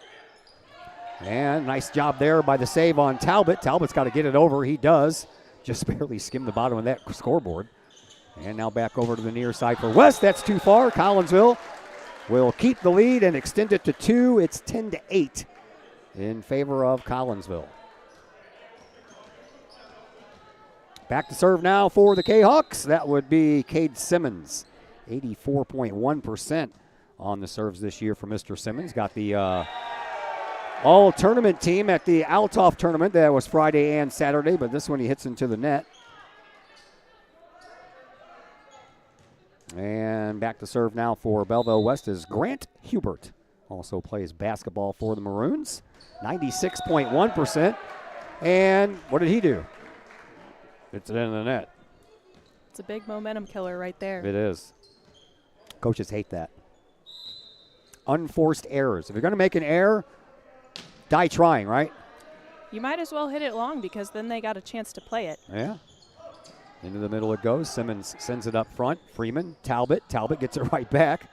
And nice job there by the save on Talbot. Talbot's got to get it over. He does. Just barely skimmed the bottom of that scoreboard. And now back over to the near side for West. That's too far. Collinsville will keep the lead and extend it to 2. It's 10-8 in favor of Collinsville. Back to serve now for the Kahawks. That would be Cade Simmons. 84.1% on the serves this year for Mr. Simmons. Got the all-tournament team at the Althoff tournament. That was Friday and Saturday, but this one he hits into the net. And back to serve now for Belleville West is Grant Hubert. Also plays basketball for the Maroons. 96.1%. And what did he do? It's it in the net. It's a big momentum killer right there. It is. Coaches hate that. Unforced errors. If you're going to make an error, die trying, right? You might as well hit it long because then they got a chance to play it. Yeah. Into the middle it goes. Simmons sends it up front. Freeman, Talbot. Talbot gets it right back.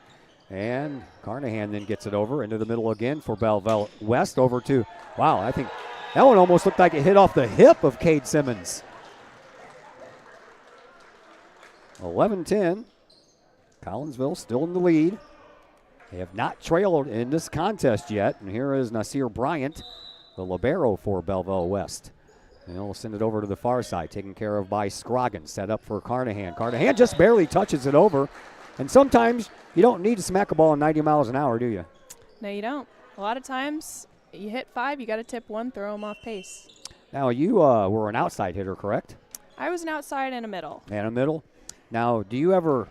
And Carnahan then gets it over into the middle again for Belleville West. Over to, wow, I think That one almost looked like it hit off the hip of Cade Simmons. 11-10. Collinsville still in the lead. They have not trailed in this contest yet. And here is Nasir Bryant, the libero for Belleville West. And he'll send it over to the far side, taken care of by Scroggins. Set up for Carnahan. Carnahan just barely touches it over. And sometimes you don't need to smack a ball at 90 miles an hour, do you? No, you don't. A lot of times you hit 5, you got to tip 1, throw them off pace. Now, you were an outside hitter, correct? I was an outside and a middle. And a middle. Now, do you ever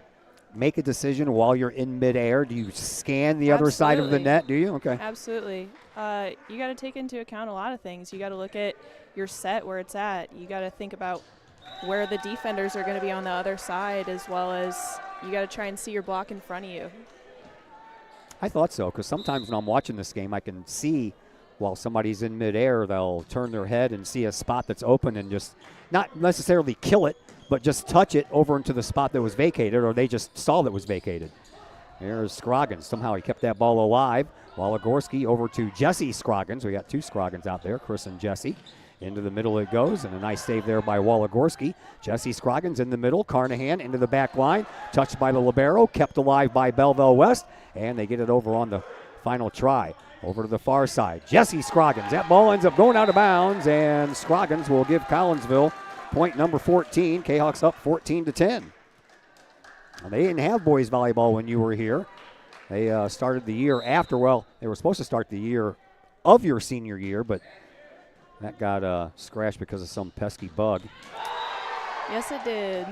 make a decision while you're in midair? Do you scan the other side of the net? Do you? Okay. Absolutely. You got to take into account a lot of things. You got to look at your set, where it's at. You got to think about where the defenders are going to be on the other side, as well as you got to try and see your block in front of you. I thought so, because sometimes when I'm watching this game, I can see while somebody's in midair, they'll turn their head and see a spot that's open and just not necessarily kill it, but just touch it over into the spot that was vacated, or they just saw that was vacated. Here's Scroggins. Somehow he kept that ball alive. Waligorski over to Jesse Scroggins. We got 2 Scroggins out there, Chris and Jesse. Into the middle it goes, and a nice save there by Waligorski. Jesse Scroggins in the middle. Carnahan into the back line. Touched by the libero, kept alive by Belleville West, and they get it over on the final try. Over to the far side. Jesse Scroggins. That ball ends up going out of bounds, and Scroggins will give Collinsville point number 14. Kahawks up 14-10. Now, they didn't have boys volleyball when you were here. They started the year after. Well, they were supposed to start the year of your senior year, but that got scratched because of some pesky bug. Yes, it did.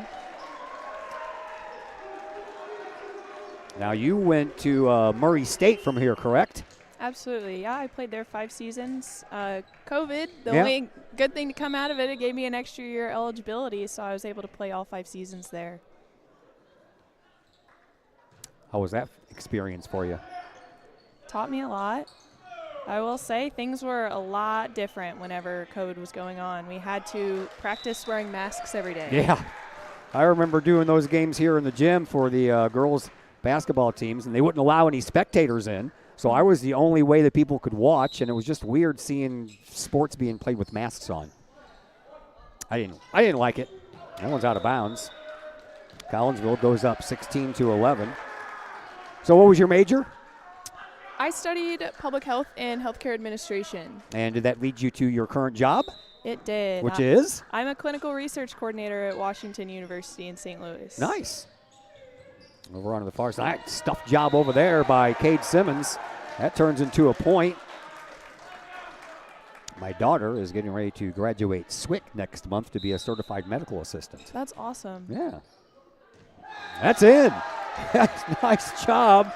Now, you went to Murray State from here, correct? Absolutely. Yeah, I played there 5 seasons. COVID, the only good thing to come out of it, it gave me an extra year eligibility, so I was able to play all 5 seasons there. How was that experience for you? Taught me a lot. I will say things were a lot different whenever COVID was going on. We had to practice wearing masks every day. Yeah. I remember doing those games here in the gym for the girls basketball teams, and they wouldn't allow any spectators in. So I was the only way that people could watch, and it was just weird seeing sports being played with masks on. I didn't like it. That one's out of bounds. Collinsville goes up 16-11. So what was your major? I studied public health and healthcare administration. And did that lead you to your current job? It did. Which is? I'm a clinical research coordinator at Washington University in St. Louis. Nice. Over on the far side. Stuffed job over there by Cade Simmons. That turns into a point. My daughter is getting ready to graduate SWIC next month to be a certified medical assistant. That's awesome. Yeah. That's in. That's nice job.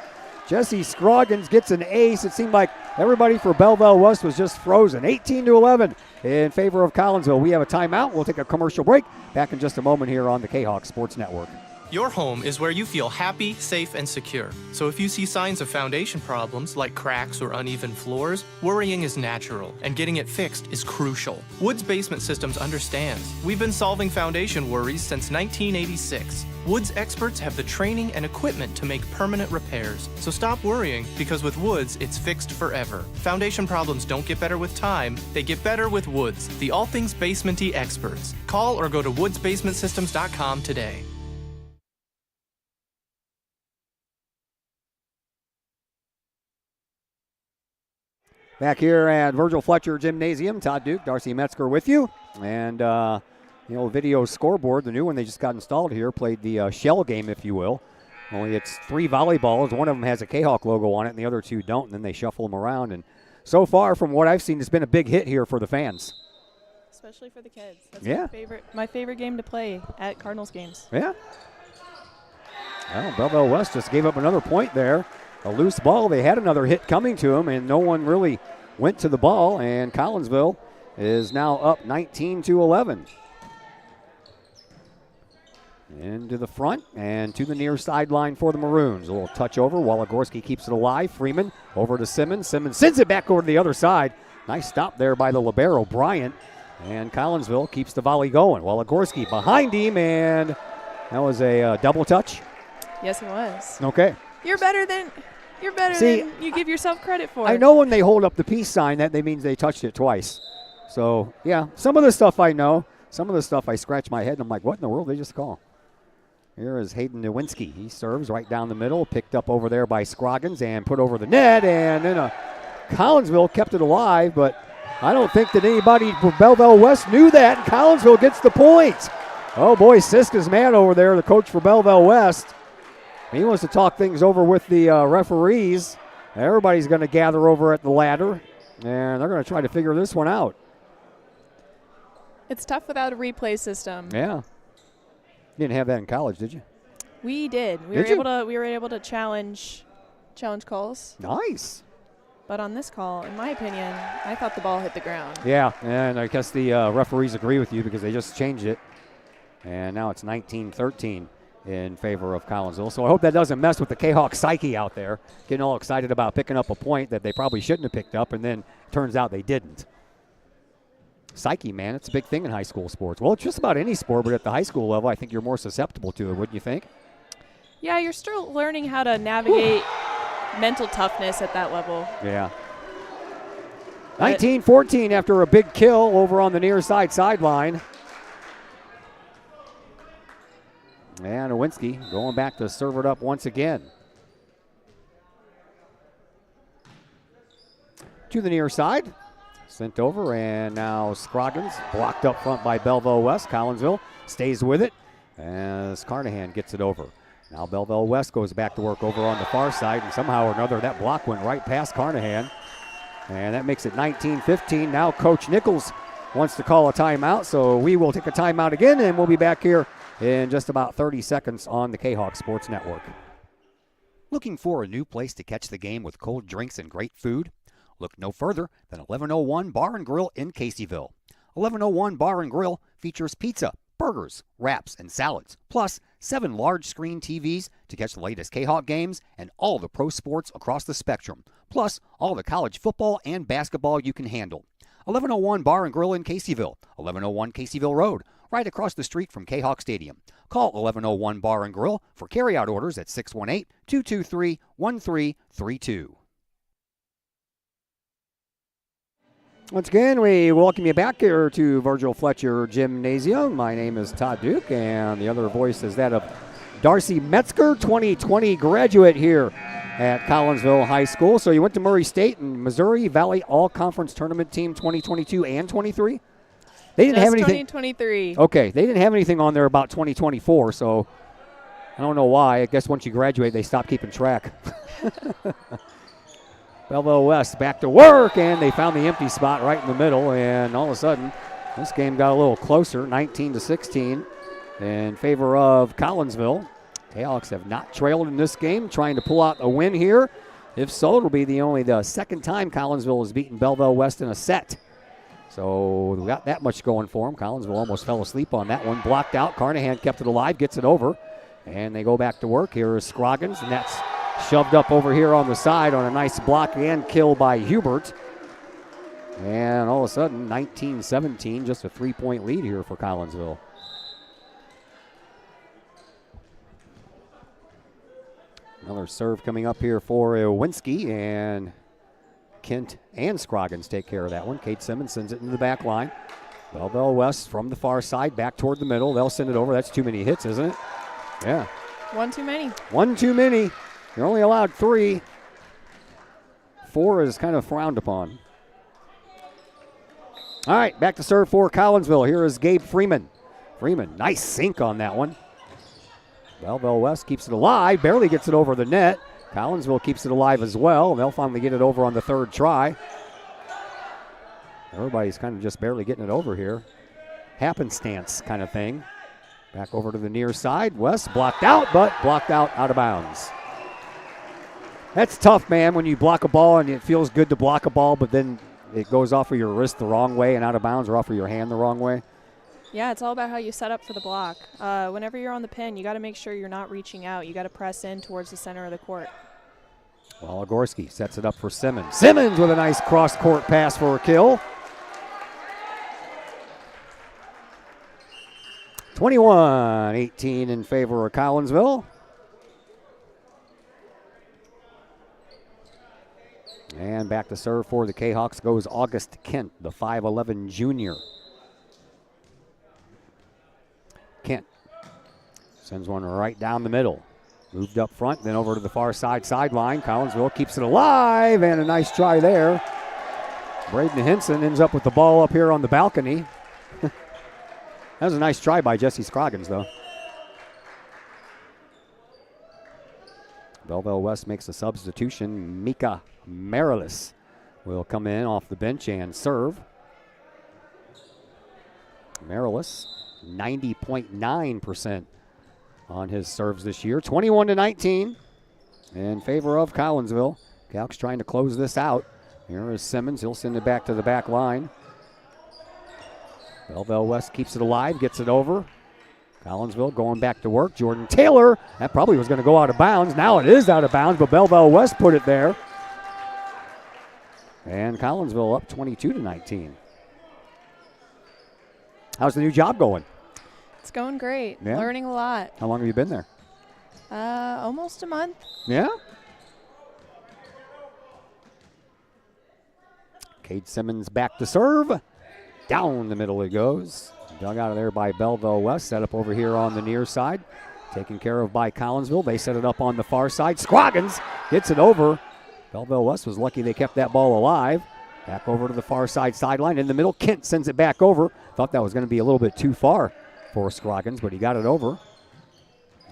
Jesse Scroggins gets an ace. It seemed like everybody for Belleville West was just frozen. 18-11 in favor of Collinsville. We have a timeout. We'll take a commercial break. Back in just a moment here on the Kahok Sports Network. Your home is where you feel happy, safe, and secure. So if you see signs of foundation problems like cracks or uneven floors, worrying is natural, and getting it fixed is crucial. Woods Basement Systems understands. We've been solving foundation worries since 1986. Woods experts have the training and equipment to make permanent repairs. So stop worrying, because with Woods, it's fixed forever. Foundation problems don't get better with time, they get better with Woods, the all things basement-y experts. Call or go to woodsbasementsystems.com today. Back here at Virgil Fletcher Gymnasium, Todd Duke, Darcy Metzger with you. And the old video scoreboard, the new one they just got installed here, played the shell game, if you will. Only it's 3 volleyballs. One of them has a Kahok logo on it, and the other 2 don't, and then they shuffle them around. And so far, from what I've seen, it's been a big hit here for the fans. Especially for the kids. That's my favorite game to play at Cardinals games. Yeah. Well, Belleville West just gave up another point there. A loose ball. They had another hit coming to them, and no one really went to the ball, and Collinsville is now up 19-11. Into the front and to the near sideline for the Maroons. A little touch over. Waligorski keeps it alive. Freeman over to Simmons. Simmons sends it back over to the other side. Nice stop there by the libero, Bryant. And Collinsville keeps the volley going. Waligorski behind him, and that was a double touch. Yes, it was. Okay. You're better than you give yourself credit for. I know when they hold up the peace sign, that means they touched it twice. So, yeah, some of the stuff I know. Some of the stuff I scratch my head and I'm like, what in the world did they just call? Here is Hayden Nowinski. He serves right down the middle, picked up over there by Scroggins and put over the net. And then Collinsville kept it alive, but I don't think that anybody for Belleville West knew that. And Collinsville gets the point. Oh, boy, Siska's man over there, the coach for Belleville West. He wants to talk things over with the referees. Everybody's going to gather over at the ladder, and they're going to try to figure this one out. It's tough without a replay system. Yeah. You didn't have that in college, did you? We did. We were able to challenge calls. Nice. But on this call, in my opinion, I thought the ball hit the ground. Yeah, and I guess the referees agree with you because they just changed it. And now it's 19-13 in favor of Collinsville. So I hope that doesn't mess with the Kahok psyche out there, getting all excited about picking up a point that they probably shouldn't have picked up, and then turns out they didn't. Psyche, man, it's a big thing in high school sports. Well, it's just about any sport, but at the high school level, I think you're more susceptible to it, wouldn't you think? Yeah, you're still learning how to navigate mental toughness at that level. Yeah. 19-14 after a big kill over on the near side sideline. And Nowinski going back to serve it up once again. To the near side. Sent over, and now Scroggins blocked up front by Belleville West. Collinsville stays with it as Carnahan gets it over. Now Belleville West goes back to work over on the far side, and somehow or another that block went right past Carnahan. And that makes it 19-15. Now Coach Nichols wants to call a timeout, so we will take a timeout again, and we'll be back here in just about 30 seconds on the Kahok Sports Network. Looking for a new place to catch the game with cold drinks and great food? Look no further than 1101 Bar and Grill in Caseyville. 1101 Bar and Grill features pizza, burgers, wraps, and salads, plus 7 large screen TVs to catch the latest Kahok games and all the pro sports across the spectrum, plus all the college football and basketball you can handle. 1101 Bar and Grill in Caseyville, 1101 Caseyville Road, right across the street from Kahok Stadium. Call 1101 Bar and Grill for carryout orders at 618-223-1332. Once again, we welcome you back here to Virgil Fletcher Gymnasium. My name is Todd Duke, and the other voice is that of Darcy Metzger, 2020 graduate here at Collinsville High School. So you went to Murray State and Missouri Valley All-Conference Tournament Team 2022 and 23? They didn't have anything. 2023. Okay, they didn't have anything on there about 2024, so I don't know why. I guess once you graduate, they stop keeping track. Belleville West back to work, and they found the empty spot right in the middle, and all of a sudden, this game got a little closer, 19-16 in favor of Collinsville. Kahawks have not trailed in this game, trying to pull out a win here. If so, it'll be the second time Collinsville has beaten Belleville West in a set. So we got that much going for them. Collinsville almost fell asleep on that one. Blocked out. Carnahan kept it alive, gets it over, and they go back to work. Here is Scroggins, and that's shoved up over here on the side on a nice block and kill by Hubert. And all of a sudden, 19-17, just a 3-point lead here for Collinsville. Another serve coming up here for Owinski, and Kent and Scroggins take care of that one. Kate Simmons sends it into the back line. Belleville West from the far side back toward the middle. They'll send it over. That's too many hits, isn't it? Yeah. One too many. One too many. You're only allowed 3. 4 is kind of frowned upon. All right, back to serve for Collinsville. Here is Gabe Freeman. Freeman, nice sink on that one. Belleville West keeps it alive, barely gets it over the net. Collinsville keeps it alive as well, and they'll finally get it over on the 3rd try. Everybody's kind of just barely getting it over here. Happenstance kind of thing. Back over to the near side. West blocked out, but blocked out of bounds. That's tough, man, when you block a ball and it feels good to block a ball, but then it goes off of your wrist the wrong way and out of bounds, or off of your hand the wrong way. Yeah, it's all about how you set up for the block. Whenever you're on the pin, you got to make sure you're not reaching out. You got to press in towards the center of the court. Well, Ogorski sets it up for Simmons. Simmons with a nice cross-court pass for a kill. 21-18 in favor of Collinsville. And back to serve for the Kahawks goes August Kent, the 5'11 junior. Kent sends one right down the middle. Moved up front, then over to the far sideline. Collinsville keeps it alive, and a nice try there. Braden Henson ends up with the ball up here on the balcony. That was a nice try by Jesse Scroggins, though. Belleville West makes a substitution. Mika Marilis will come in off the bench and serve. Marilis, 90.9% on his serves this year. 21-19 in favor of Collinsville. Calcs trying to close this out. Here is Simmons. He'll send it back to the back line. Belleville West keeps it alive, gets it over. Collinsville going back to work. Jordan Taylor, that probably was going to go out of bounds. Now it is out of bounds, but Belleville West put it there. And Collinsville up 22-19. How's the new job going? It's going great. Yeah? Learning a lot. How long have you been there? Almost a month. Yeah? Cade Simmons back to serve. Down the middle it goes. Dug out of there by Belleville West. Set up over here on the near side. Taken care of by Collinsville. They set it up on the far side. Scroggins gets it over. Belleville West was lucky they kept that ball alive. Back over to the far sideline. In the middle, Kent sends it back over. Thought that was going to be a little bit too far for Scroggins, but he got it over.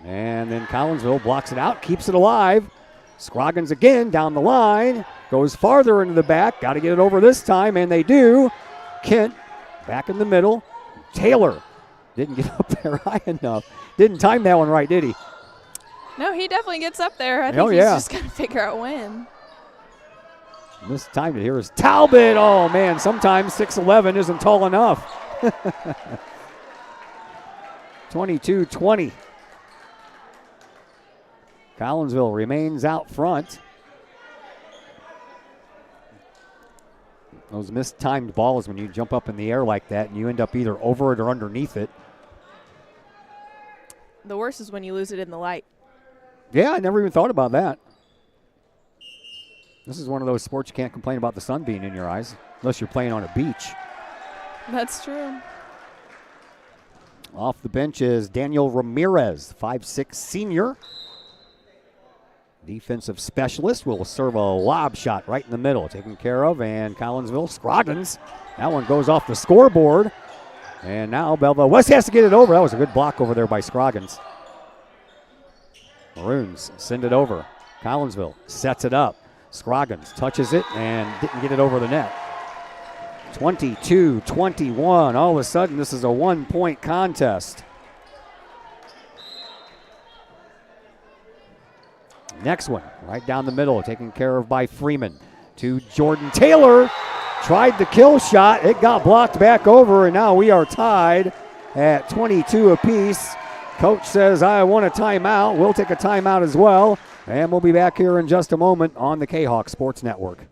And then Collinsville blocks it out, keeps it alive. Scroggins again down the line. Goes farther into the back. Got to get it over this time, and they do. Kent back in the middle. Taylor didn't get up there high enough. Didn't time that one right, did he? No, he definitely gets up there. I think he's just going to figure out when. Mistimed it. Here is Talbot. Oh, man, sometimes 6'11 isn't tall enough. 22-20. Collinsville remains out front. Those mistimed balls, when you jump up in the air like that and you end up either over it or underneath it. The worst is when you lose it in the light. Yeah, I never even thought about that. This is one of those sports you can't complain about the sun being in your eyes, unless you're playing on a beach. That's true. Off the bench is Daniel Ramirez, 5'6 senior. Defensive specialist will serve a lob shot right in the middle. Taken care of, and Collinsville, Scroggins. That one goes off the scoreboard. And now Belleville West has to get it over. That was a good block over there by Scroggins. Maroons send it over. Collinsville sets it up. Scroggins touches it and didn't get it over the net. 22-21. All of a sudden, this is a one-point contest. Next one, right down the middle, taken care of by Freeman. To Jordan Taylor. Tried the kill shot. It got blocked back over, and now we are tied at 22 apiece. Coach says, I want a timeout. We'll take a timeout as well. And we'll be back here in just a moment on the Kahok Sports Network.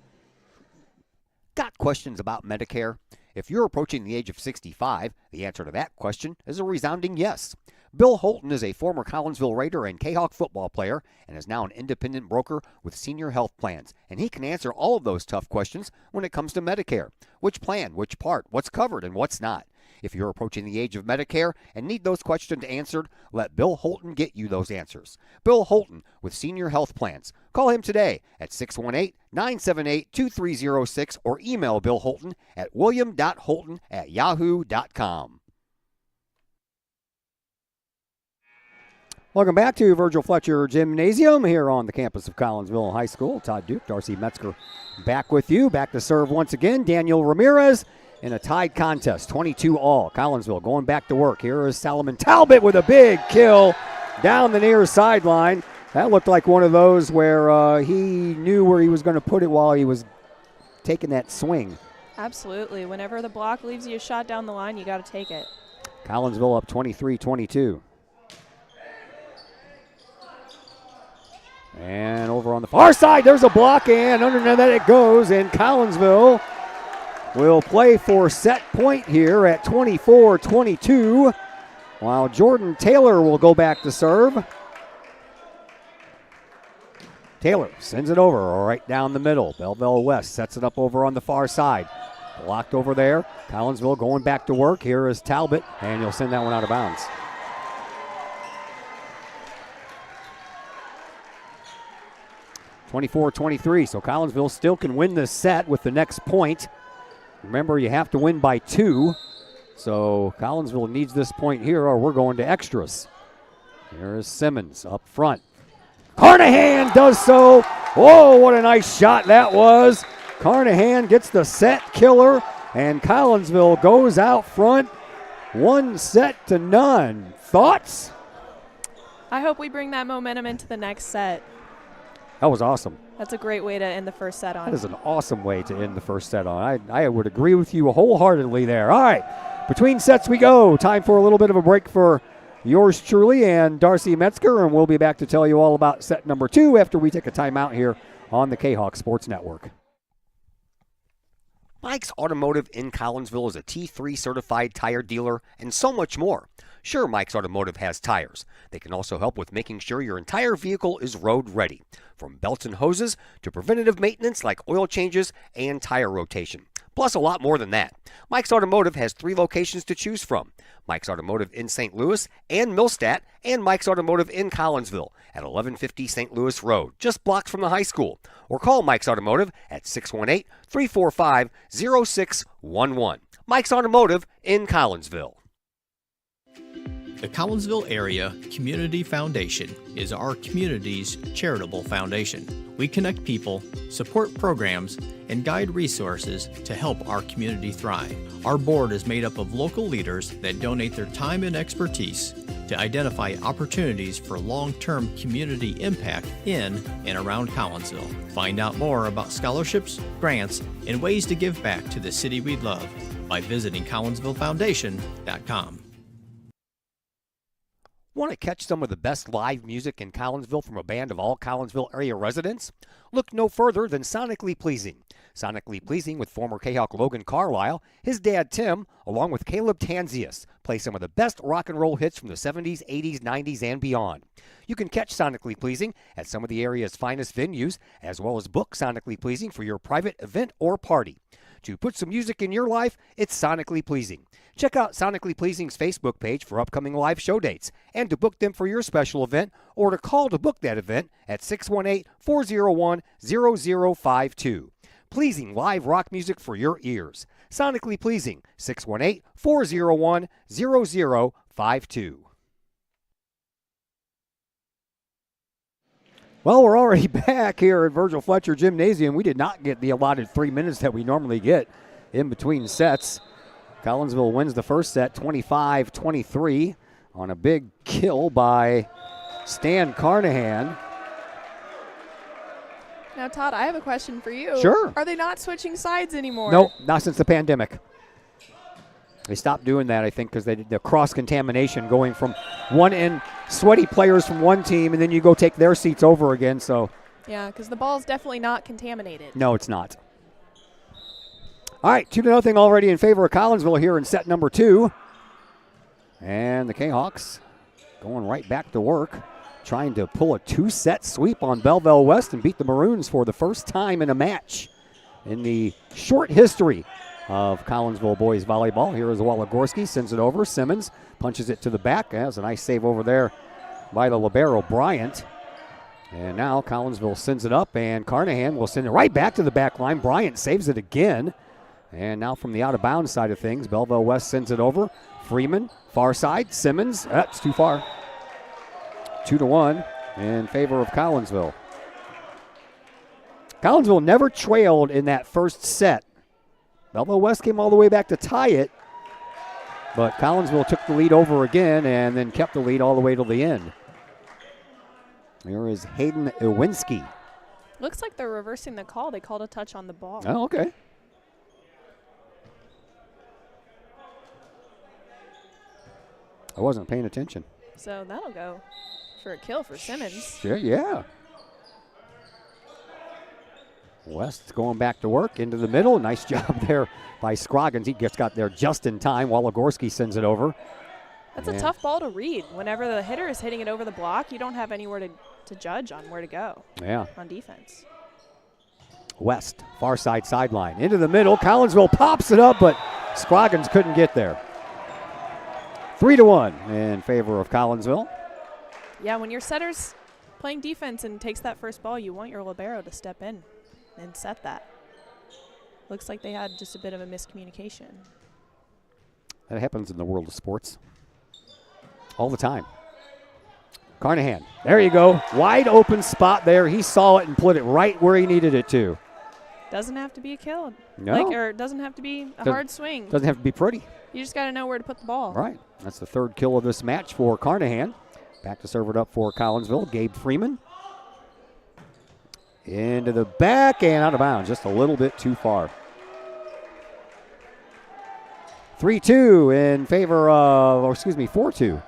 Got questions about Medicare? If you're approaching the age of 65, the answer to that question is a resounding yes. Bill Holton is a former Collinsville Raider and Kahok football player and is now an independent broker with Senior Health Plans. And he can answer all of those tough questions when it comes to Medicare. Which plan, which part, what's covered, and what's not. If you're approaching the age of Medicare and need those questions answered, let Bill Holton get you those answers. Bill Holton with Senior Health Plans. Call him today at 618-978-2306 or email Bill Holton at william.holton@yahoo.com. Welcome back to Virgil Fletcher Gymnasium here on the campus of Collinsville High School. Todd Duke, Darcy Metzger back with you. Back to serve once again, Daniel Ramirez in a tied contest, 22-all. Collinsville going back to work. Here is Solomon Talbot with a big kill down the near sideline. That looked like one of those where he knew where he was going to put it while he was taking that swing. Absolutely. Whenever the block leaves you a shot down the line, you got to take it. Collinsville up 23-22. And over on the far side, there's a block, and underneath that it goes, and Collinsville will play for set point here at 24-22, while Jordan Taylor will go back to serve. Taylor sends it over right down the middle. Belleville West sets it up over on the far side. Blocked over there. Collinsville going back to work. Here is Talbot, and he'll send that one out of bounds. (24-23), so Collinsville still can win this set with the next point. Remember, you have to win by 2. So Collinsville needs this point here or we're going to extras. Here is Simmons up front. Carnahan does so. Whoa, what a nice shot that was. Carnahan gets the set killer, and Collinsville goes out front 1-0. Thoughts? I hope we bring that momentum into the next set. That was awesome. That's a great way to end the first set on. That is an awesome way to end the first set on. I would agree with you wholeheartedly there. All right, between sets we go. Time for a little bit of a break for yours truly and Darcy Metzger, and we'll be back to tell you all about set number 2 after we take a timeout here on the Kahok Sports Network. Mike's Automotive in Collinsville is a T3 certified tire dealer and so much more. Sure, Mike's Automotive has tires. They can also help with making sure your entire vehicle is road ready, from belts and hoses to preventative maintenance like oil changes and tire rotation. Plus a lot more than that. Mike's Automotive has 3 locations to choose from. Mike's Automotive in St. Louis and Millstadt, and Mike's Automotive in Collinsville at 1150 St. Louis Road, just blocks from the high school. Or call Mike's Automotive at 618-345-0611. Mike's Automotive in Collinsville. The Collinsville Area Community Foundation is our community's charitable foundation. We connect people, support programs, and guide resources to help our community thrive. Our board is made up of local leaders that donate their time and expertise to identify opportunities for long-term community impact in and around Collinsville. Find out more about scholarships, grants, and ways to give back to the city we love by visiting CollinsvilleFoundation.com. Want to catch some of the best live music in Collinsville from a band of all Collinsville area residents? Look no further than Sonically Pleasing. Sonically Pleasing with former Kahok Logan Carlisle, his dad Tim, along with Caleb Tanzius, play some of the best rock and roll hits from the 70s, 80s, 90s, and beyond. You can catch Sonically Pleasing at some of the area's finest venues, as well as book Sonically Pleasing for your private event or party. To put some music in your life, it's Sonically Pleasing. Check out Sonically Pleasing's Facebook page for upcoming live show dates and to book them for your special event or to call to book that event at 618-401-0052. Pleasing live rock music for your ears. Sonically Pleasing, 618-401-0052. Well, we're already back here at Virgil Fletcher Gymnasium. We did not get the allotted 3 minutes that we normally get in between sets. Collinsville wins the first set 25-23 on a big kill by Stan Carnahan. Now, Todd, I have a question for you. Sure. Are they not switching sides anymore? Nope, not since the pandemic. They stopped doing that, I think, because they did the cross-contamination going from one end, sweaty players from one team, and then you go take their seats over again. So, yeah, because the ball's definitely not contaminated. No, it's not. All right, 2-0 already in favor of Collinsville here in set number 2. And the Kahawks going right back to work, trying to pull a 2-set sweep on Belleville West and beat the Maroons for the first time in a match in the short history of Collinsville boys volleyball. Here is Waligorski, sends it over. Simmons punches it to the back. That's a nice save over there by the libero, Bryant. And now Collinsville sends it up, and Carnahan will send it right back to the back line. Bryant saves it again. And now from the out-of-bounds side of things, Belleville West sends it over. Freeman, far side. Simmons, that's too far. 2-1 in favor of Collinsville. Collinsville never trailed in that first set. Belleville West came all the way back to tie it, but Collinsville took the lead over again and then kept the lead all the way till the end. There is Hayden Iwinski. Looks like they're reversing the call. They called a touch on the ball. Oh, okay. I wasn't paying attention. So that'll go for a kill for Simmons. Sure, yeah. West's going back to work into the middle. Nice job there by Scroggins. He just got there just in time. Waligorski sends it over. That's a tough ball to read. Whenever the hitter is hitting it over the block, you don't have anywhere to judge on where to go. Yeah. On defense. West, far side sideline. Into the middle. Collinsville pops it up, but Scroggins couldn't get there. 3-1 in favor of Collinsville. Yeah, when your setter's playing defense and takes that first ball, you want your libero to step in and set that. Looks like they had just a bit of a miscommunication. That happens in the world of sports all the time. Carnahan, there you go. Wide open spot there. He saw it and put it right where he needed it to. Doesn't have to be a kill. No. Or doesn't have to be a hard swing. Doesn't have to be pretty. You just got to know where to put the ball. Right. That's the third kill of this match for Carnahan. Back to serve it up for Collinsville. Gabe Freeman. Into the back and out of bounds. Just a little bit too far. 3-2 in favor of, 4-2.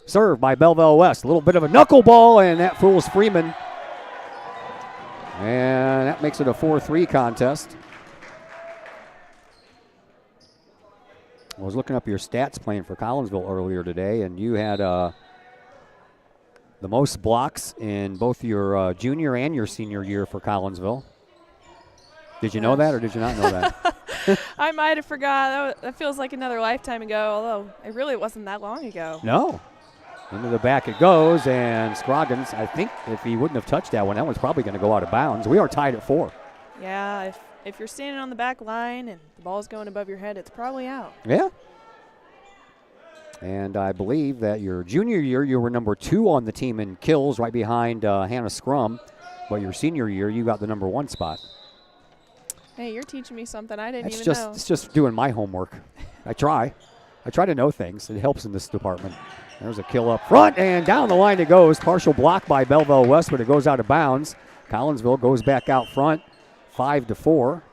Served by Belleville West. A little bit of a knuckleball, and that fools Freeman. And that makes it a 4-3 contest. I was looking up your stats playing for Collinsville earlier today, and you had the most blocks in both your junior and your senior year for Collinsville. Did you know that, or did you not know that? I might have forgot. That feels like another lifetime ago, although it really wasn't that long ago. No. Into the back it goes, and Scroggins, I think if he wouldn't have touched that one, that one's probably going to go out of bounds. We are tied at 4. Yeah, if you're standing on the back line and the ball's going above your head, it's probably out. Yeah. And I believe that your junior year, you were number 2 on the team in kills, right behind Hannah Scrum. But your senior year, you got the number 1 spot. Hey, you're teaching me something I didn't even know. It's just doing my homework. I try to know things. It helps in this department. There's a kill up front, and down the line it goes. Partial block by Belleville West, but it goes out of bounds. Collinsville goes back out front, 5-4.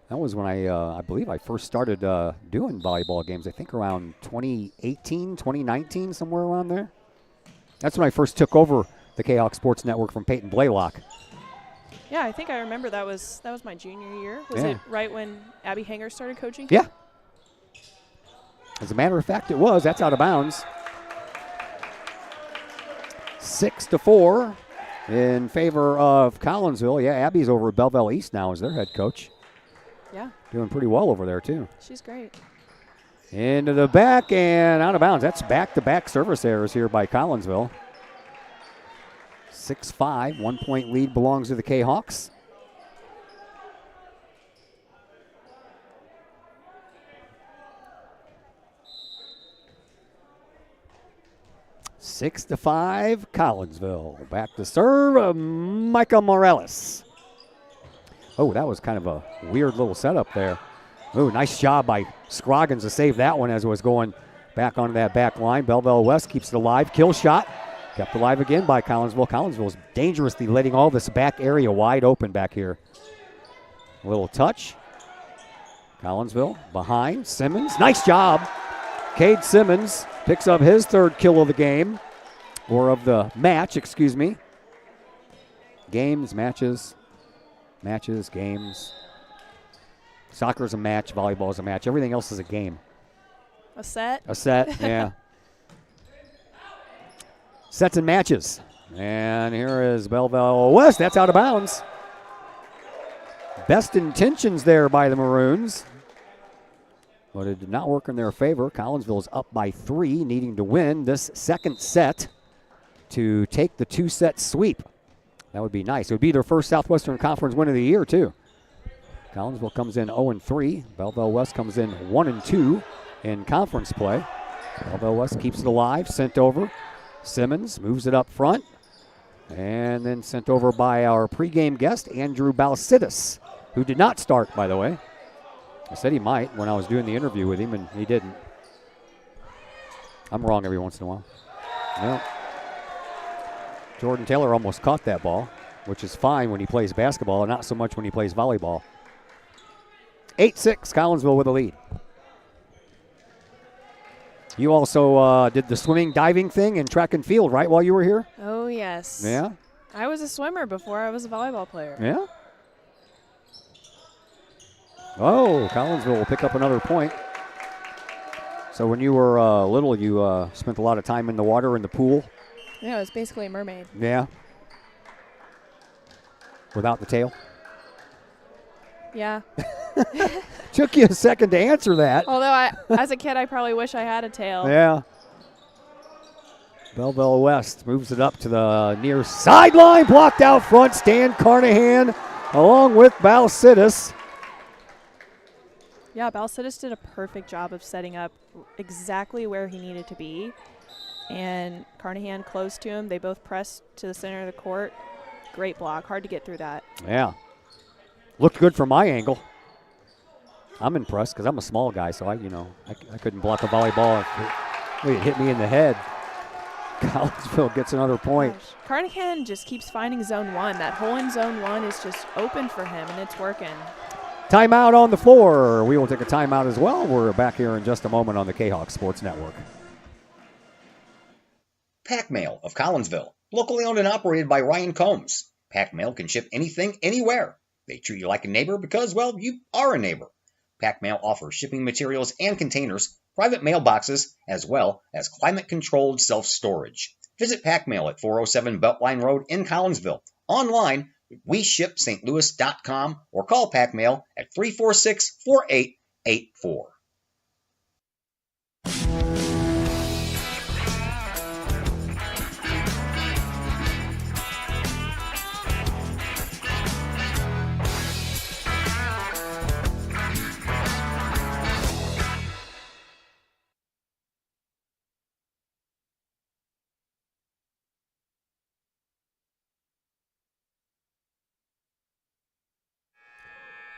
That was when I believe I first started doing volleyball games. I think around 2018, 2019, somewhere around there. That's when I first took over the Kahok Sports Network from Peyton Blaylock. Yeah, I think I remember that was my junior year. Was it right when Abby Hanger started coaching? Yeah. As a matter of fact, it was. That's out of bounds. 6-4 in favor of Collinsville. Yeah, Abby's over at Belleville East now as their head coach. Yeah. Doing pretty well over there, too. She's great. Into the back and out of bounds. That's back-to-back service errors here by Collinsville. 6-5, 1-point lead belongs to the Kahawks. Six to 5, Collinsville. Back to serve, Micah Morales. Oh, that was kind of a weird little setup there. Oh, nice job by Scroggins to save that one as it was going back onto that back line. Belleville West keeps it alive. Kill shot. Kept alive again by Collinsville. Collinsville's dangerously letting all this back area wide open back here. A little touch. Collinsville behind. Simmons. Nice job. Cade Simmons picks up his third kill of the game. Or of the match, excuse me. Games, matches, games. Soccer's a match. Volleyball's a match. Everything else is a game. A set? A set, yeah. Sets and matches. And here is Belleville West. That's out of bounds. Best intentions there by the Maroons. But it did not work in their favor. Collinsville is up by 3, needing to win this second set to take the 2-set sweep. That would be nice. It would be their first Southwestern Conference win of the year, too. Collinsville comes in 0-3. Belleville West comes in 1-2 in conference play. Belleville West keeps it alive, sent over. Simmons moves it up front, and then sent over by our pregame guest, Andrew Balsidis, who did not start, by the way. I said he might when I was doing the interview with him, and he didn't. I'm wrong every once in a while. No. Jordan Taylor almost caught that ball, which is fine when he plays basketball and not so much when he plays volleyball. 8-6, Collinsville with a lead. You also did the swimming, diving thing in track and field, right, while you were here? Oh, yes. Yeah? I was a swimmer before I was a volleyball player. Yeah? Oh, Collinsville will pick up another point. So when you were little, you spent a lot of time in the water, in the pool? Yeah, I was basically a mermaid. Yeah. Without the tail? Yeah. Took you a second to answer that. Although, as a kid, I probably wish I had a tail. Yeah. Belleville West moves it up to the near sideline. Blocked out front. Stan Carnahan along with Balsidis. Yeah, Balsidis did a perfect job of setting up exactly where he needed to be. And Carnahan close to him. They both pressed to the center of the court. Great block. Hard to get through that. Yeah. Looked good from my angle. I'm impressed because I'm a small guy, so I couldn't block a volleyball if it hit me in the head. Collinsville gets another point. Gosh. Carnahan just keeps finding zone 1. That hole in zone 1 is just open for him, and it's working. Timeout on the floor. We will take a timeout as well. We're back here in just a moment on the Kahok Sports Network. Pack Mail of Collinsville, locally owned and operated by Ryan Combs. Pack Mail can ship anything, anywhere. They treat you like a neighbor because, well, you are a neighbor. Pack Mail offers shipping materials and containers, private mailboxes, as well as climate-controlled self-storage. Visit Pack Mail at 407 Beltline Road in Collinsville. Online, WeShipSt.Louis.com or call Pack Mail at 346-4884.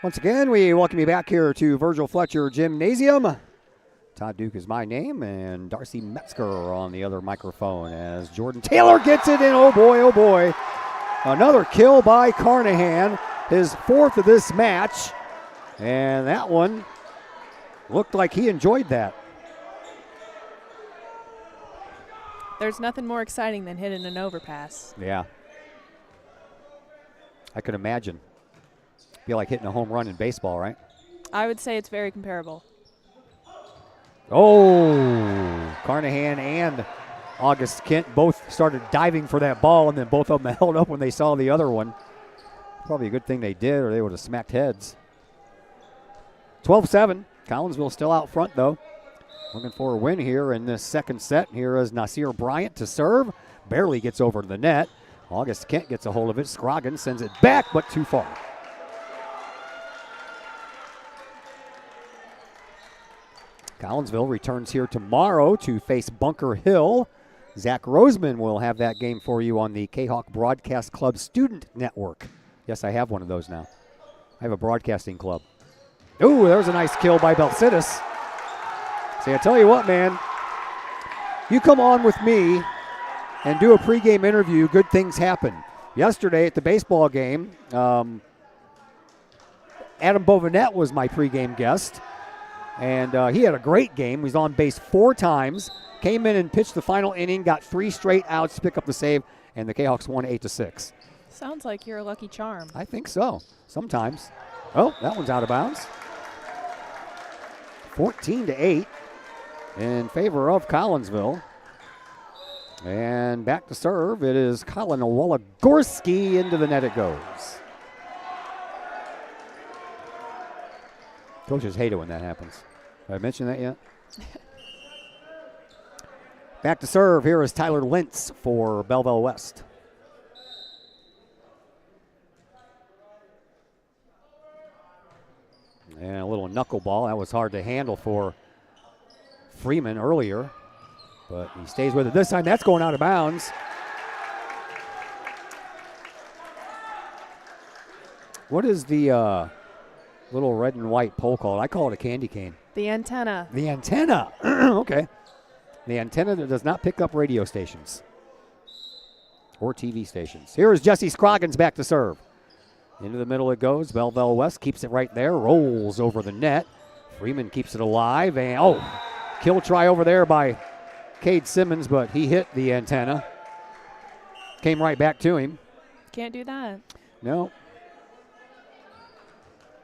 Once again, we welcome you back here to Virgil Fletcher Gymnasium. Todd Duke is my name, and Darcy Metzger on the other microphone as Jordan Taylor gets it in. Oh boy. Another kill by Carnahan, his 4th of this match. And that one looked like he enjoyed that. There's nothing more exciting than hitting an overpass. Yeah. I could imagine. Be like hitting a home run in baseball, right? I would say it's very comparable. Oh, Carnahan and August Kent both started diving for that ball, and then both of them held up when they saw the other one. Probably a good thing they did, or they would have smacked heads. 12-7. Collinsville still out front, though. Looking for a win here in this second set. Here is Nasir Bryant to serve. Barely gets over to the net. August Kent gets a hold of it. Scroggins sends it back, but too far. Collinsville returns here tomorrow to face Bunker Hill. Zach Roseman will have that game for you on the Kahok Broadcast Club Student Network. Yes, I have one of those now. I have a broadcasting club. Ooh, there's a nice kill by Balsidis. See, I tell you what, man. You come on with me and do a pregame interview, good things happen. Yesterday at the baseball game, Adam Bovinette was my pregame guest. And he had a great game. He was on base 4 times. Came in and pitched the final inning, got 3 straight outs to pick up the save, and the Kahawks won 8-6. Sounds like you're a lucky charm. I think so, sometimes. Oh, that one's out of bounds. 14-8 in favor of Collinsville. And back to serve, it is Colin Wologorski. Into the net it goes. Coaches hate it when that happens. Did I mention that yet? Back to serve. Here is Tyler Lintz for Belleville West. And a little knuckleball. That was hard to handle for Freeman earlier. But he stays with it this time. That's going out of bounds. What is the little red and white pole called? I call it a candy cane. The antenna. The antenna. Okay. The antenna that does not pick up radio stations or TV stations. Here is Jesse Scroggins back to serve. Into the middle it goes. Belleville West keeps it right there. Rolls over the net. Freeman keeps it alive. And, kill try over there by Cade Simmons, but he hit the antenna. Came right back to him. Can't do that. No.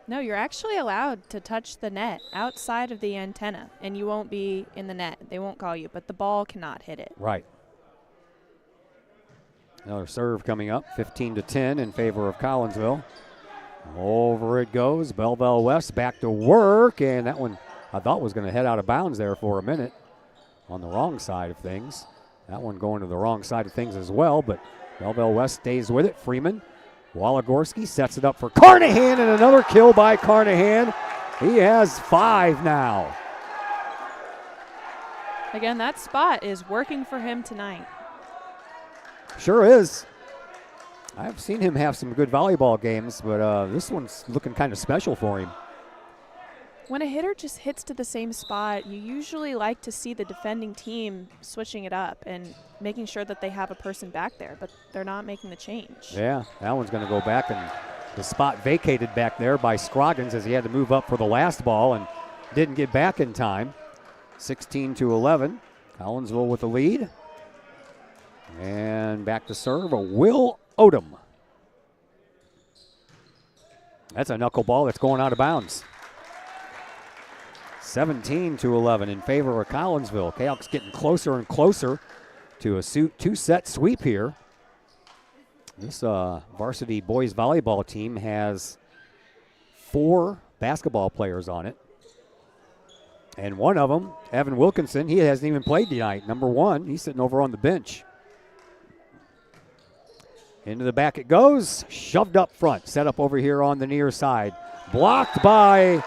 No, you're actually allowed to touch the net outside of the antenna, and you won't be in the net. They won't call you, but the ball cannot hit it. Right. Another serve coming up, 15-10 in favor of Collinsville. Over it goes. Belleville West back to work, and that one I thought was going to head out of bounds there for a minute on the wrong side of things. That one going to the wrong side of things as well, but Belleville West stays with it. Freeman, Walagorski sets it up for Carnahan, and another kill by Carnahan. He has 5 now. Again, that spot is working for him tonight. Sure is. I've seen him have some good volleyball games, but this one's looking kind of special for him. When a hitter just hits to the same spot, you usually like to see the defending team switching it up and making sure that they have a person back there, but they're not making the change. Yeah, that one's going to go back, and the spot vacated back there by Scroggins as he had to move up for the last ball and didn't get back in time. 16-11, Collinsville with the lead. And back to serve, Will Odom. That's a knuckleball that's going out of bounds. 17-11 in favor of Collinsville. Kahok's getting closer and closer to a two-set sweep here. This varsity boys volleyball team has 4 basketball players on it. And one of them, Evan Wilkinson, he hasn't even played tonight. Number 1, he's sitting over on the bench. Into the back it goes, shoved up front, set up over here on the near side. Blocked by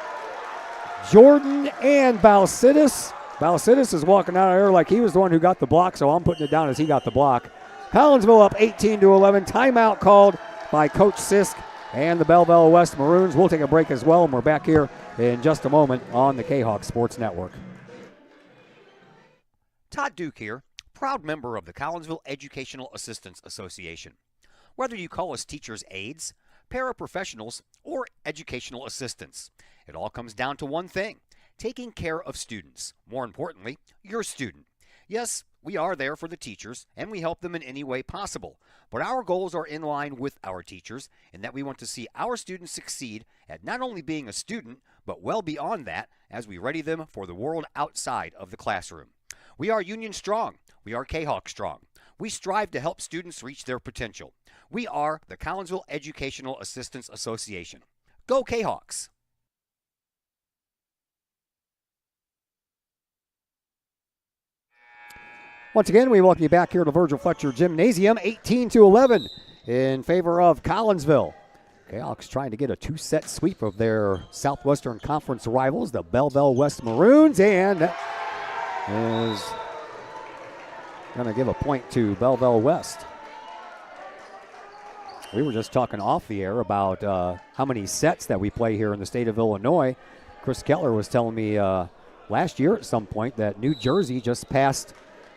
Jordan and Balsidis. Balsidis is walking out of there like he was the one who got the block, so I'm putting it down as he got the block. Collinsville up 18-11. Timeout called by Coach Sisk and the Belleville West Maroons. We'll take a break as well, and we're back here in just a moment on the Kahok Sports Network. Todd Duke here, proud member of the Collinsville Educational Assistance Association. Whether you call us teachers' aides, paraprofessionals, or educational assistants, it all comes down to one thing: taking care of students. More importantly, your student. Yes, we are there for the teachers, and we help them in any way possible. But our goals are in line with our teachers, in that we want to see our students succeed at not only being a student, but well beyond that as we ready them for the world outside of the classroom. We are Union Strong. We are Kahok Strong. We strive to help students reach their potential. We are the Collinsville Educational Assistance Association. Go Kahawks! Once again, we welcome you back here to Virgil Fletcher Gymnasium, 18-11 in favor of Collinsville. Kahawks trying to get a 2-set sweep of their Southwestern Conference rivals, the Belleville West Maroons, and that is going to give a point to Belleville West. We were just talking off the air about how many sets that we play here in the state of Illinois. Chris Keller was telling me last year at some point that New Jersey just passed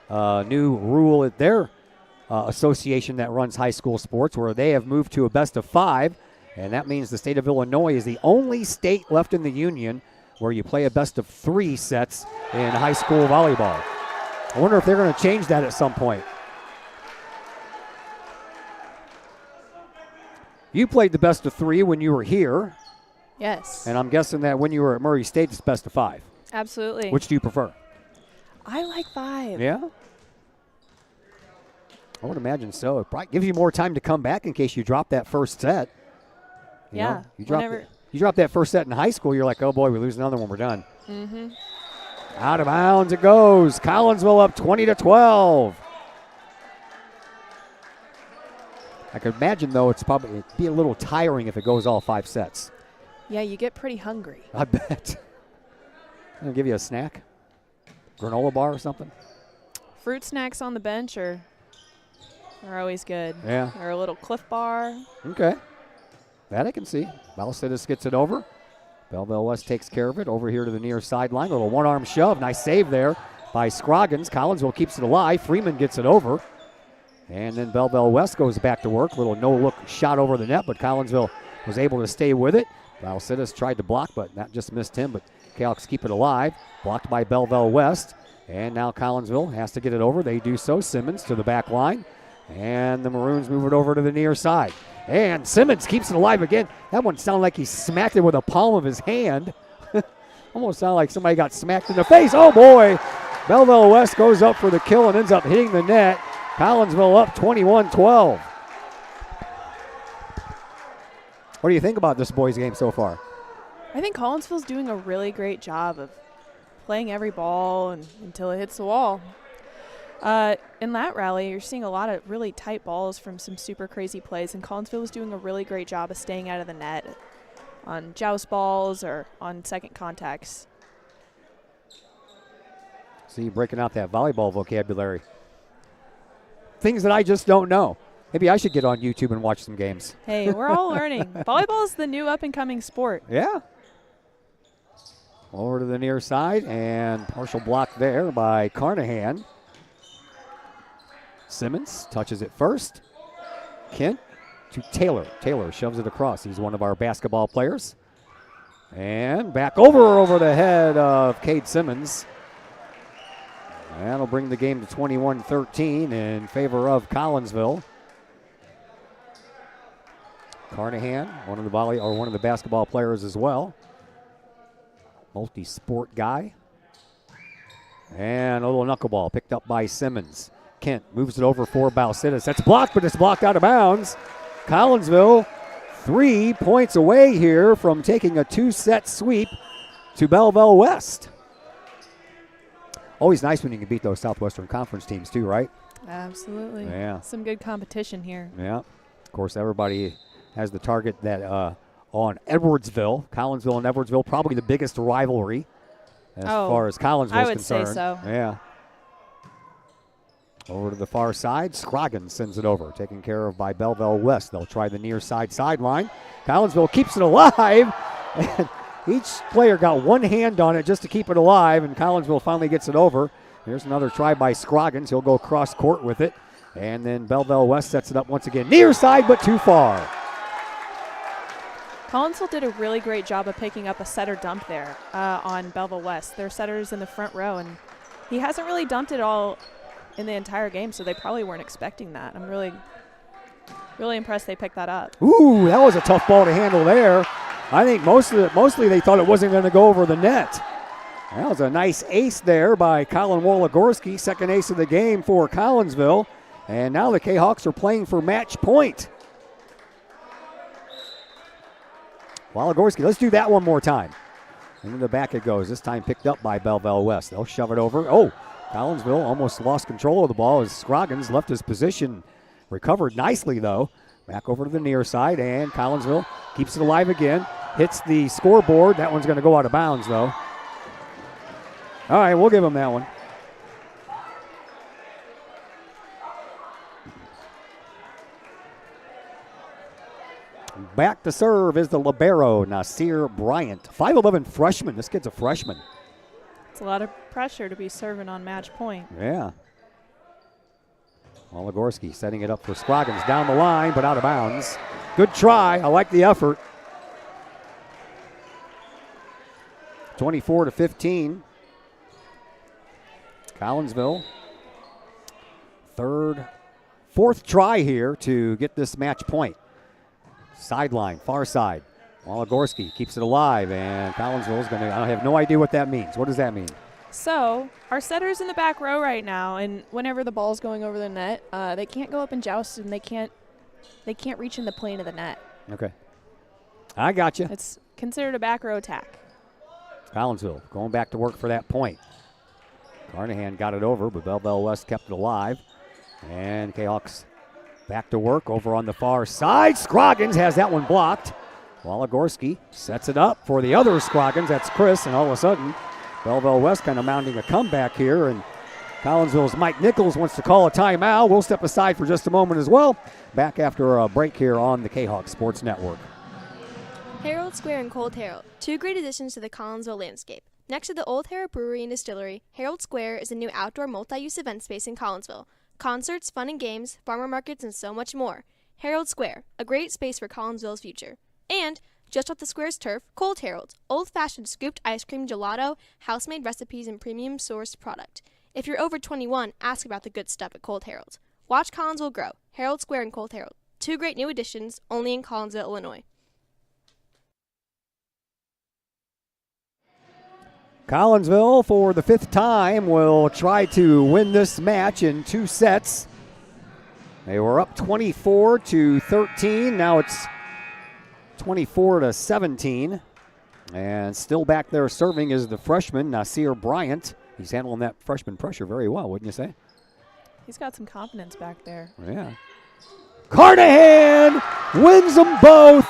a new rule at their association that runs high school sports, where they have moved to a best of 5, and that means the state of Illinois is the only state left in the union where you play a best of 3 sets in high school volleyball. I wonder if they're going to change that at some point. You played the best of 3 when you were here. Yes. And I'm guessing that when you were at Murray State, it's best of 5. Absolutely. Which do you prefer? I like 5. Yeah? I would imagine so. It probably gives you more time to come back in case you drop that first set. You Yeah. know, you drop that first set in high school, you're like, oh boy, we lose another one, we're done. Mm-hmm. Out of bounds it goes. Collinsville up 20-12. I could imagine, though, it'd be a little tiring if it goes all 5 sets. Yeah, you get pretty hungry. I bet. I'm going to give you a snack. Granola bar or something. Fruit snacks on the bench are always good. Yeah. Or a little Cliff Bar. Okay. That I can see. Balsidis gets it over. Belleville West takes care of it over here to the near sideline. A little one-arm shove. Nice save there by Scroggins. Collinsville keeps it alive. Freeman gets it over. And then Belleville West goes back to work. Little no-look shot over the net, but Collinsville was able to stay with it. Balsidis tried to block, but that just missed him. But Kahawks keep it alive. Blocked by Belleville West. And now Collinsville has to get it over. They do so. Simmons to the back line. And the Maroons move it over to the near side. And Simmons keeps it alive again. That one sounded like he smacked it with the palm of his hand. Almost sounded like somebody got smacked in the face. Oh, boy. Belleville West goes up for the kill and ends up hitting the net. Collinsville up 21-12. What do you think about this boys' game so far? I think Collinsville's doing a really great job of playing every ball until it hits the wall. In that rally, you're seeing a lot of really tight balls from some super crazy plays, and Collinsville was doing a really great job of staying out of the net on joust balls or on second contacts. See, breaking out that volleyball vocabulary. Things that I just don't know. Maybe I should get on YouTube and watch some games. Hey, we're all learning. Volleyball is the new up-and-coming sport. Yeah. Over to the near side, and partial block there by Carnahan. Simmons touches it first. Kent to Taylor. Taylor shoves it across. He's one of our basketball players. And back over the head of Cade Simmons. That'll bring the game to 21-13 in favor of Collinsville. Carnahan, one of the basketball players as well. Multi-sport guy. And a little knuckleball picked up by Simmons. Kent moves it over for Balsitis. That's blocked, but it's blocked out of bounds. Collinsville 3 points away here from taking a 2-set sweep to Belleville West. Always nice when you can beat those Southwestern Conference teams too, right? Absolutely. Yeah. Some good competition here. Yeah. Of course, everybody has the target that on Edwardsville. Collinsville and Edwardsville, probably the biggest rivalry as far as Collinsville is concerned. I would say so. Yeah. Over to the far side, Scroggins sends it over, taken care of by Belleville West. They'll try the near side sideline. Collinsville keeps it alive, and each player got one hand on it just to keep it alive, and Collinsville finally gets it over. Here's another try by Scroggins. He'll go cross court with it, and then Belleville West sets it up once again. Near side, but too far. Collinsville did a really great job of picking up a setter dump there on Belleville West. Their setter's in the front row, and he hasn't really dumped it all in the entire game, so they probably weren't expecting that. I'm really, really impressed they picked that up. Ooh, that was a tough ball to handle there. I think mostly they thought it wasn't going to go over the net. That was a nice ace there by Colin Wologorski, second ace of the game for Collinsville. And now the K-Hawks are playing for match point. Wologorski, let's do that one more time. Into the back it goes, this time picked up by Belleville West. They'll shove it over. Oh, Collinsville almost lost control of the ball as Scroggins left his position. Recovered nicely, though. Back over to the near side, and Collinsville keeps it alive again. Hits the scoreboard. That one's going to go out of bounds, though. All right, we'll give him that one. Back to serve is the libero, Nasir Bryant. 5'11" freshman. This kid's a freshman. It's a lot of pressure to be serving on match point. Yeah. Wologorski setting it up for Scroggins down the line, but out of bounds. Good try. I like the effort. 24-15. Collinsville. Fourth try here to get this match point. Sideline, far side. Wologorski keeps it alive, and Collinsville's going to, I have no idea what that means. What does that mean? So, our setter's in the back row right now, and whenever the ball's going over the net, they can't go up and joust, and they can't reach in the plane of the net. Okay. I got you. It's considered a back row attack. Collinsville going back to work for that point. Carnahan got it over, but Belleville West kept it alive. And K-Hawks back to work over on the far side. Scroggins has that one blocked. Wologorski sets it up for the other Scroggins. That's Chris, and all of a sudden, Belleville West kind of mounting a comeback here, and Collinsville's Mike Nichols wants to call a timeout. We'll step aside for just a moment as well. Back after a break here on the K-Hawk Sports Network. Herald Square and Cold Herald, two great additions to the Collinsville landscape. Next to the Old Herald Brewery and Distillery, Herald Square is a new outdoor multi-use event space in Collinsville. Concerts, fun and games, farmer markets, and so much more. Herald Square, a great space for Collinsville's future. And, just off the square's turf, Cold Herald, old-fashioned scooped ice cream gelato, house-made recipes, and premium sourced product. If you're over 21, ask about the good stuff at Cold Herald. Watch Collinsville grow. Herald Square and Cold Herald. 2 great new additions, only in Collinsville, Illinois. Collinsville, for the 5th time, will try to win this match in 2 sets. They were up 24-13. Now it's 24-17. And still back there serving is the freshman, Nasir Bryant. He's handling that freshman pressure very well, wouldn't you say? He's got some confidence back there. Yeah. Carnahan wins them both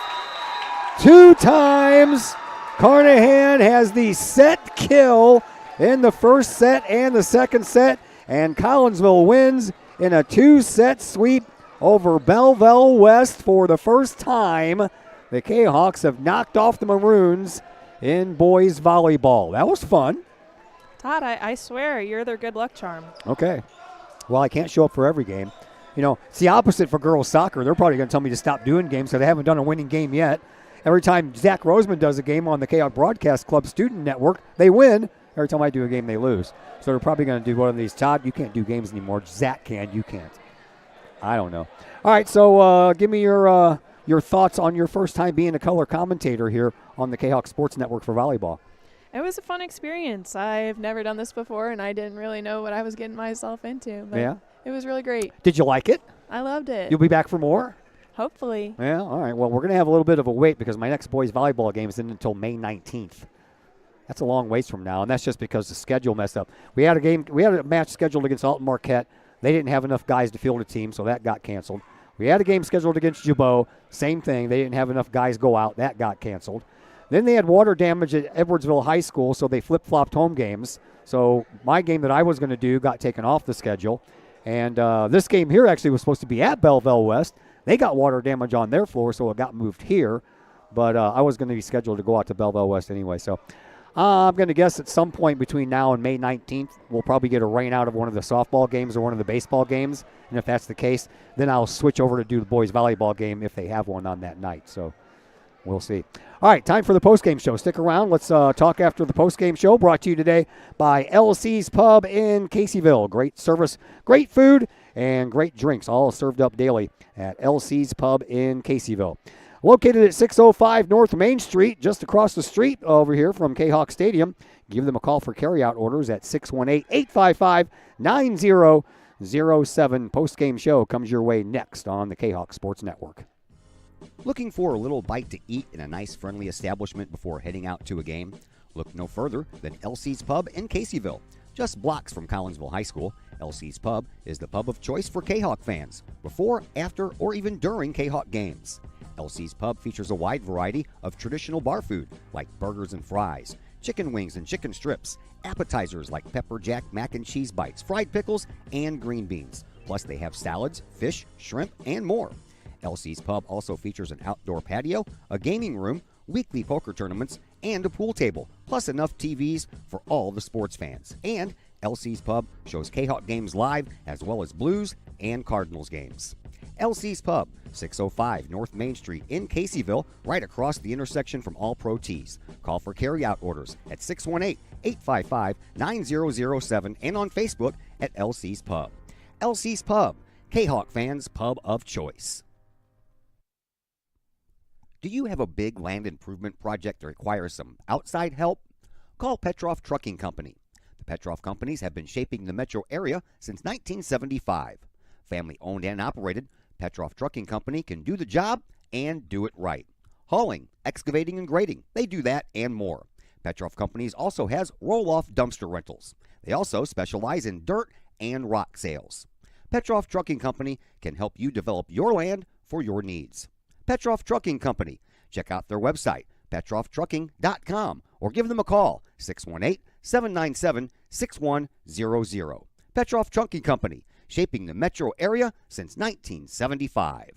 2 times. Carnahan has the set kill in the first set and the second set, and Collinsville wins in a 2-set sweep over Belleville West for the first time. The Kahawks have knocked off the Maroons in boys volleyball. That was fun. Todd, I swear you're their good luck charm. Okay. Well, I can't show up for every game. You know, it's the opposite for girls soccer. They're probably going to tell me to stop doing games because they haven't done a winning game yet. Every time Zach Roseman does a game on the Kahok Broadcast Club Student Network, they win. Every time I do a game, they lose. So they're probably going to do one of these. Todd, you can't do games anymore. Zach can. You can't. I don't know. All right, so give me your thoughts on your first time being a color commentator here on the Kahok Sports Network for volleyball. It was a fun experience. I've never done this before, and I didn't really know what I was getting myself into. But Yeah? It was really great. Did you like it? I loved it. You'll be back for more? Hopefully. Yeah, all right. Well, we're going to have a little bit of a wait because my next boys volleyball game isn't until May 19th. That's a long ways from now, and that's just because the schedule messed up. We had a match scheduled against Alton Marquette. They didn't have enough guys to field a team, so that got canceled. We had a game scheduled against Jabot. Same thing. They didn't have enough guys go out. That got canceled. Then they had water damage at Edwardsville High School, so they flip-flopped home games. So my game that I was going to do got taken off the schedule. And this game here actually was supposed to be at Belleville West. They got water damage on their floor, so it got moved here. But I was going to be scheduled to go out to Belleville West anyway. So I'm going to guess at some point between now and May 19th, we'll probably get a rain out of one of the softball games or one of the baseball games. And if that's the case, then I'll switch over to do the boys volleyball game if they have one on that night. So we'll see. All right, time for the postgame show. Stick around. Let's talk after the postgame show, brought to you today by LC's Pub in Caseyville. Great service, great food, and great drinks, all served up daily at LC's Pub in Caseyville. Located at 605 North Main Street, just across the street over here from Kahok Stadium. Give them a call for carryout orders at 618-855-9007. Postgame show comes your way next on the Kahok Sports Network. Looking for a little bite to eat in a nice, friendly establishment before heading out to a game? Look no further than LC's Pub in Caseyville. Just blocks from Collinsville High School, LC's Pub is the pub of choice for Kahok fans, before, after, or even during Kahok games. LC's Pub features a wide variety of traditional bar food like burgers and fries, chicken wings and chicken strips, appetizers like pepper jack mac and cheese bites, fried pickles, and green beans. Plus they have salads, fish, shrimp, and more. LC's Pub also features an outdoor patio, a gaming room, weekly poker tournaments, and a pool table, plus enough TVs for all the sports fans. And LC's Pub shows Kahok games live as well as Blues and Cardinals games. LC's Pub, 605 North Main Street in Caseyville, right across the intersection from All Pro Tees. Call for carryout orders at 618-855-9007 and on Facebook at LC's Pub. LC's Pub, Kahok fans' pub of choice. Do you have a big land improvement project that requires some outside help? Call Petroff Trucking Company. The Petroff Companies have been shaping the metro area since 1975. Family owned and operated, Petroff Trucking Company can do the job and do it right. Hauling, excavating, and grading, they do that and more. Petroff Companies also has roll-off dumpster rentals. They also specialize in dirt and rock sales. Petroff Trucking Company can help you develop your land for your needs. Petroff Trucking Company. Check out their website, petrofftrucking.com, or give them a call, 618-797-6100. Petroff Trucking Company, shaping the metro area since 1975.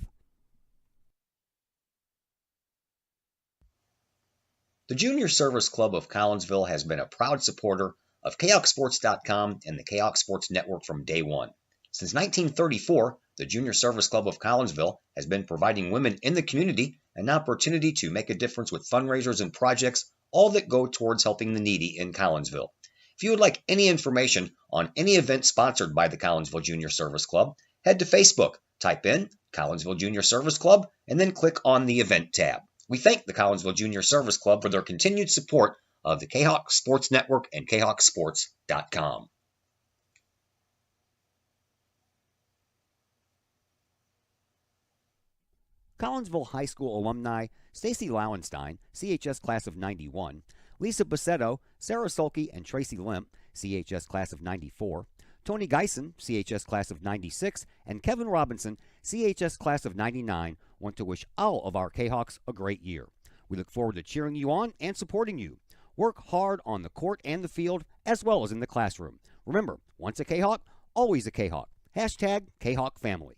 The Junior Service Club of Collinsville has been a proud supporter of KahokSports.com and the Kahok Sports Network from day one. Since 1934, the Junior Service Club of Collinsville has been providing women in the community an opportunity to make a difference with fundraisers and projects, all that go towards helping the needy in Collinsville. If you would like any information on any event sponsored by the Collinsville Junior Service Club, Head to Facebook, type in Collinsville Junior Service Club, and then click on the Event tab. We thank the Collinsville Junior Service Club for their continued support of the Kahok Sports Network and KahokSports.com. Collinsville High School alumni Stacy Lauenstein, CHS class of 91, Lisa Bassetto, Sarah Sulke, and Tracy Limp, CHS class of 94, Tony Geisen, CHS class of 96, and Kevin Robinson, CHS class of 99, want to wish all of our Kahawks a great year. We look forward to cheering you on and supporting you. Work hard on the court and the field, as well as in the classroom. Remember, once a Kahawk, always a Kahawk. Hashtag Kahawk Family.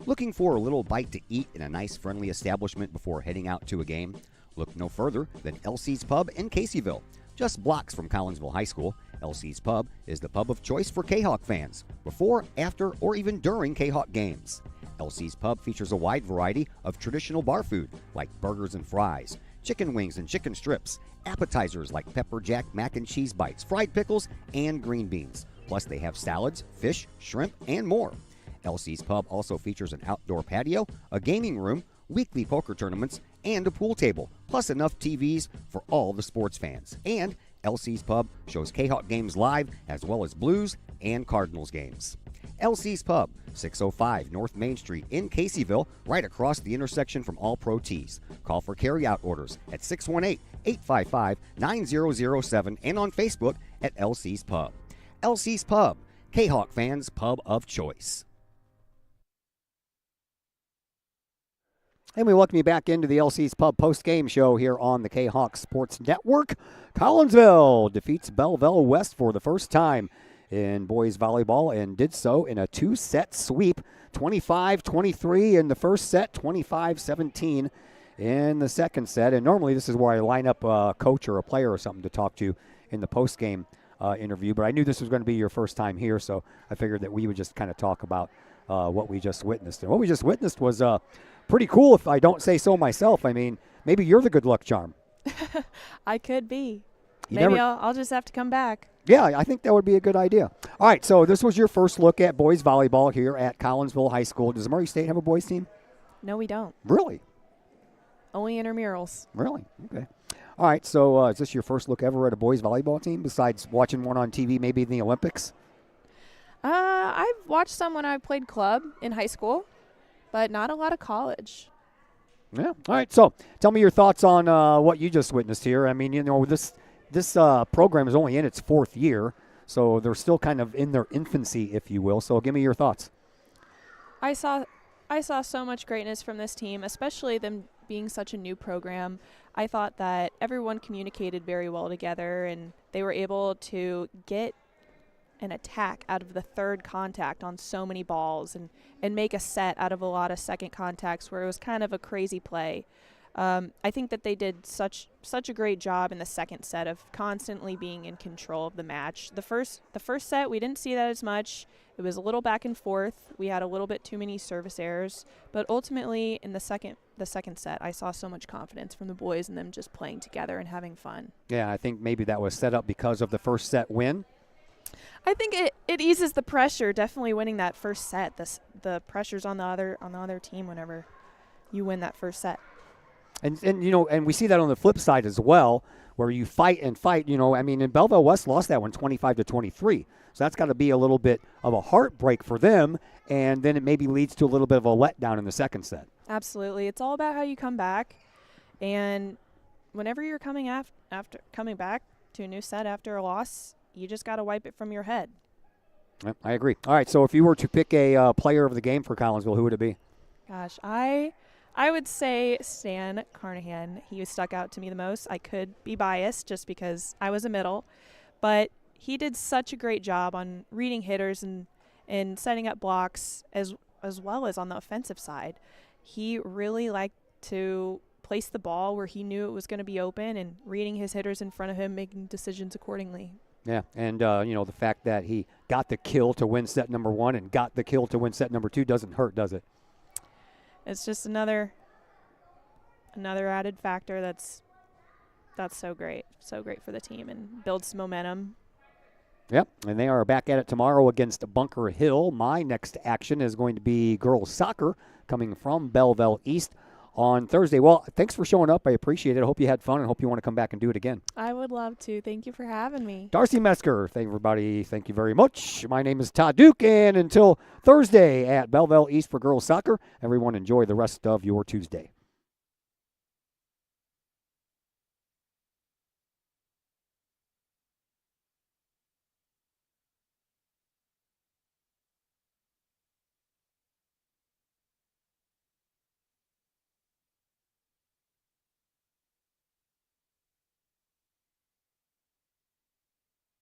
Looking for a little bite to eat in a nice, friendly establishment before heading out to a game? Look no further than LC's Pub in Caseyville. Just blocks from Collinsville High School, LC's Pub is the pub of choice for Kahawk fans, before, after, or even during Kahawk games. LC's Pub features a wide variety of traditional bar food like burgers and fries, chicken wings and chicken strips, appetizers like pepper jack mac and cheese bites, fried pickles, and green beans. Plus they have salads, fish, shrimp, and more. LC's Pub also features an outdoor patio, a gaming room, weekly poker tournaments, and a pool table, plus enough TVs for all the sports fans. And LC's Pub shows Kahawk games live, as well as Blues and Cardinals games. LC's Pub, 605 North Main Street in Caseyville, right across the intersection from All Pro Tees. Call for carry-out orders at 618-855-9007 and on Facebook at LC's Pub. LC's Pub, Kahawk fans' pub of choice. And we welcome you back into the LC's Pub post-game show here on the Kahawk Sports Network. Collinsville defeats Belleville West for the first time in boys volleyball and did so in a two-set sweep, 25-23 in the first set, 25-17 in the second set. And normally this is where I line up a coach or a player or something to talk to in the post-game interview, but I knew this was going to be your first time here, so I figured that we would just kind of talk about what we just witnessed. And what we just witnessed was pretty cool, if I don't say so myself. I mean, maybe you're the good luck charm. I could be. Maybe I'll just have to come back. Yeah, I think that would be a good idea. All right, so this was your first look at boys volleyball here at Collinsville High School. Does Murray State have a boys team? No, we don't. Really? Only intramurals. Really? Okay. All right, so is this your first look ever at a boys volleyball team besides watching one on TV maybe in the Olympics? I've watched some when I played club in high school, but not a lot of college. Yeah. All right, so tell me your thoughts on what you just witnessed here. I mean, you know, this program is only in its fourth year, so they're still kind of in their infancy, if you will. So give me your thoughts. I saw so much greatness from this team, especially them being such a new program. I thought that everyone communicated very well together, and they were able to get an attack out of the third contact on so many balls and make a set out of a lot of second contacts where it was kind of a crazy play. I think that they did such a great job in the second set of constantly being in control of the match. The first set, we didn't see that as much. It was a little back and forth. We had a little bit too many service errors, but ultimately in the second set, I saw so much confidence from the boys and them just playing together and having fun. Yeah, I think maybe that was set up because of the first set win. I think it eases the pressure. Definitely winning that first set. The pressure's on the other team whenever you win that first set. And you know, and we see that on the flip side as well, where you fight and fight. You know, I mean, and Belleville West lost that one 25-23. So that's got to be a little bit of a heartbreak for them, and then it maybe leads to a little bit of a letdown in the second set. Absolutely, it's all about how you come back, and whenever you're coming back to a new set after a loss, you just got to wipe it from your head. Yep, I agree. All right, so if you were to pick a player of the game for Collinsville, who would it be? Gosh, I would say Stan Carnahan. He stuck out to me the most. I could be biased just because I was a middle, but he did such a great job on reading hitters and setting up blocks as well as on the offensive side. He really liked to place the ball where he knew it was going to be open and reading his hitters in front of him, making decisions accordingly. Yeah, and you know, the fact that he got the kill to win set number 1 and got the kill to win set number 2 doesn't hurt, does it? It's just another added factor that's so great for the team and builds momentum. Yep, and they are back at it tomorrow against Bunker Hill. My next action is going to be girls soccer coming from Belleville East on Thursday. Well, thanks for showing up. I appreciate it. I hope you had fun and hope you want to come back and do it again. I would love to. Thank you for having me. Darcy Mesker, thank everybody. Thank you very much. My name is Todd Duke, and until Thursday at Belleville East for girls soccer, everyone enjoy the rest of your Tuesday.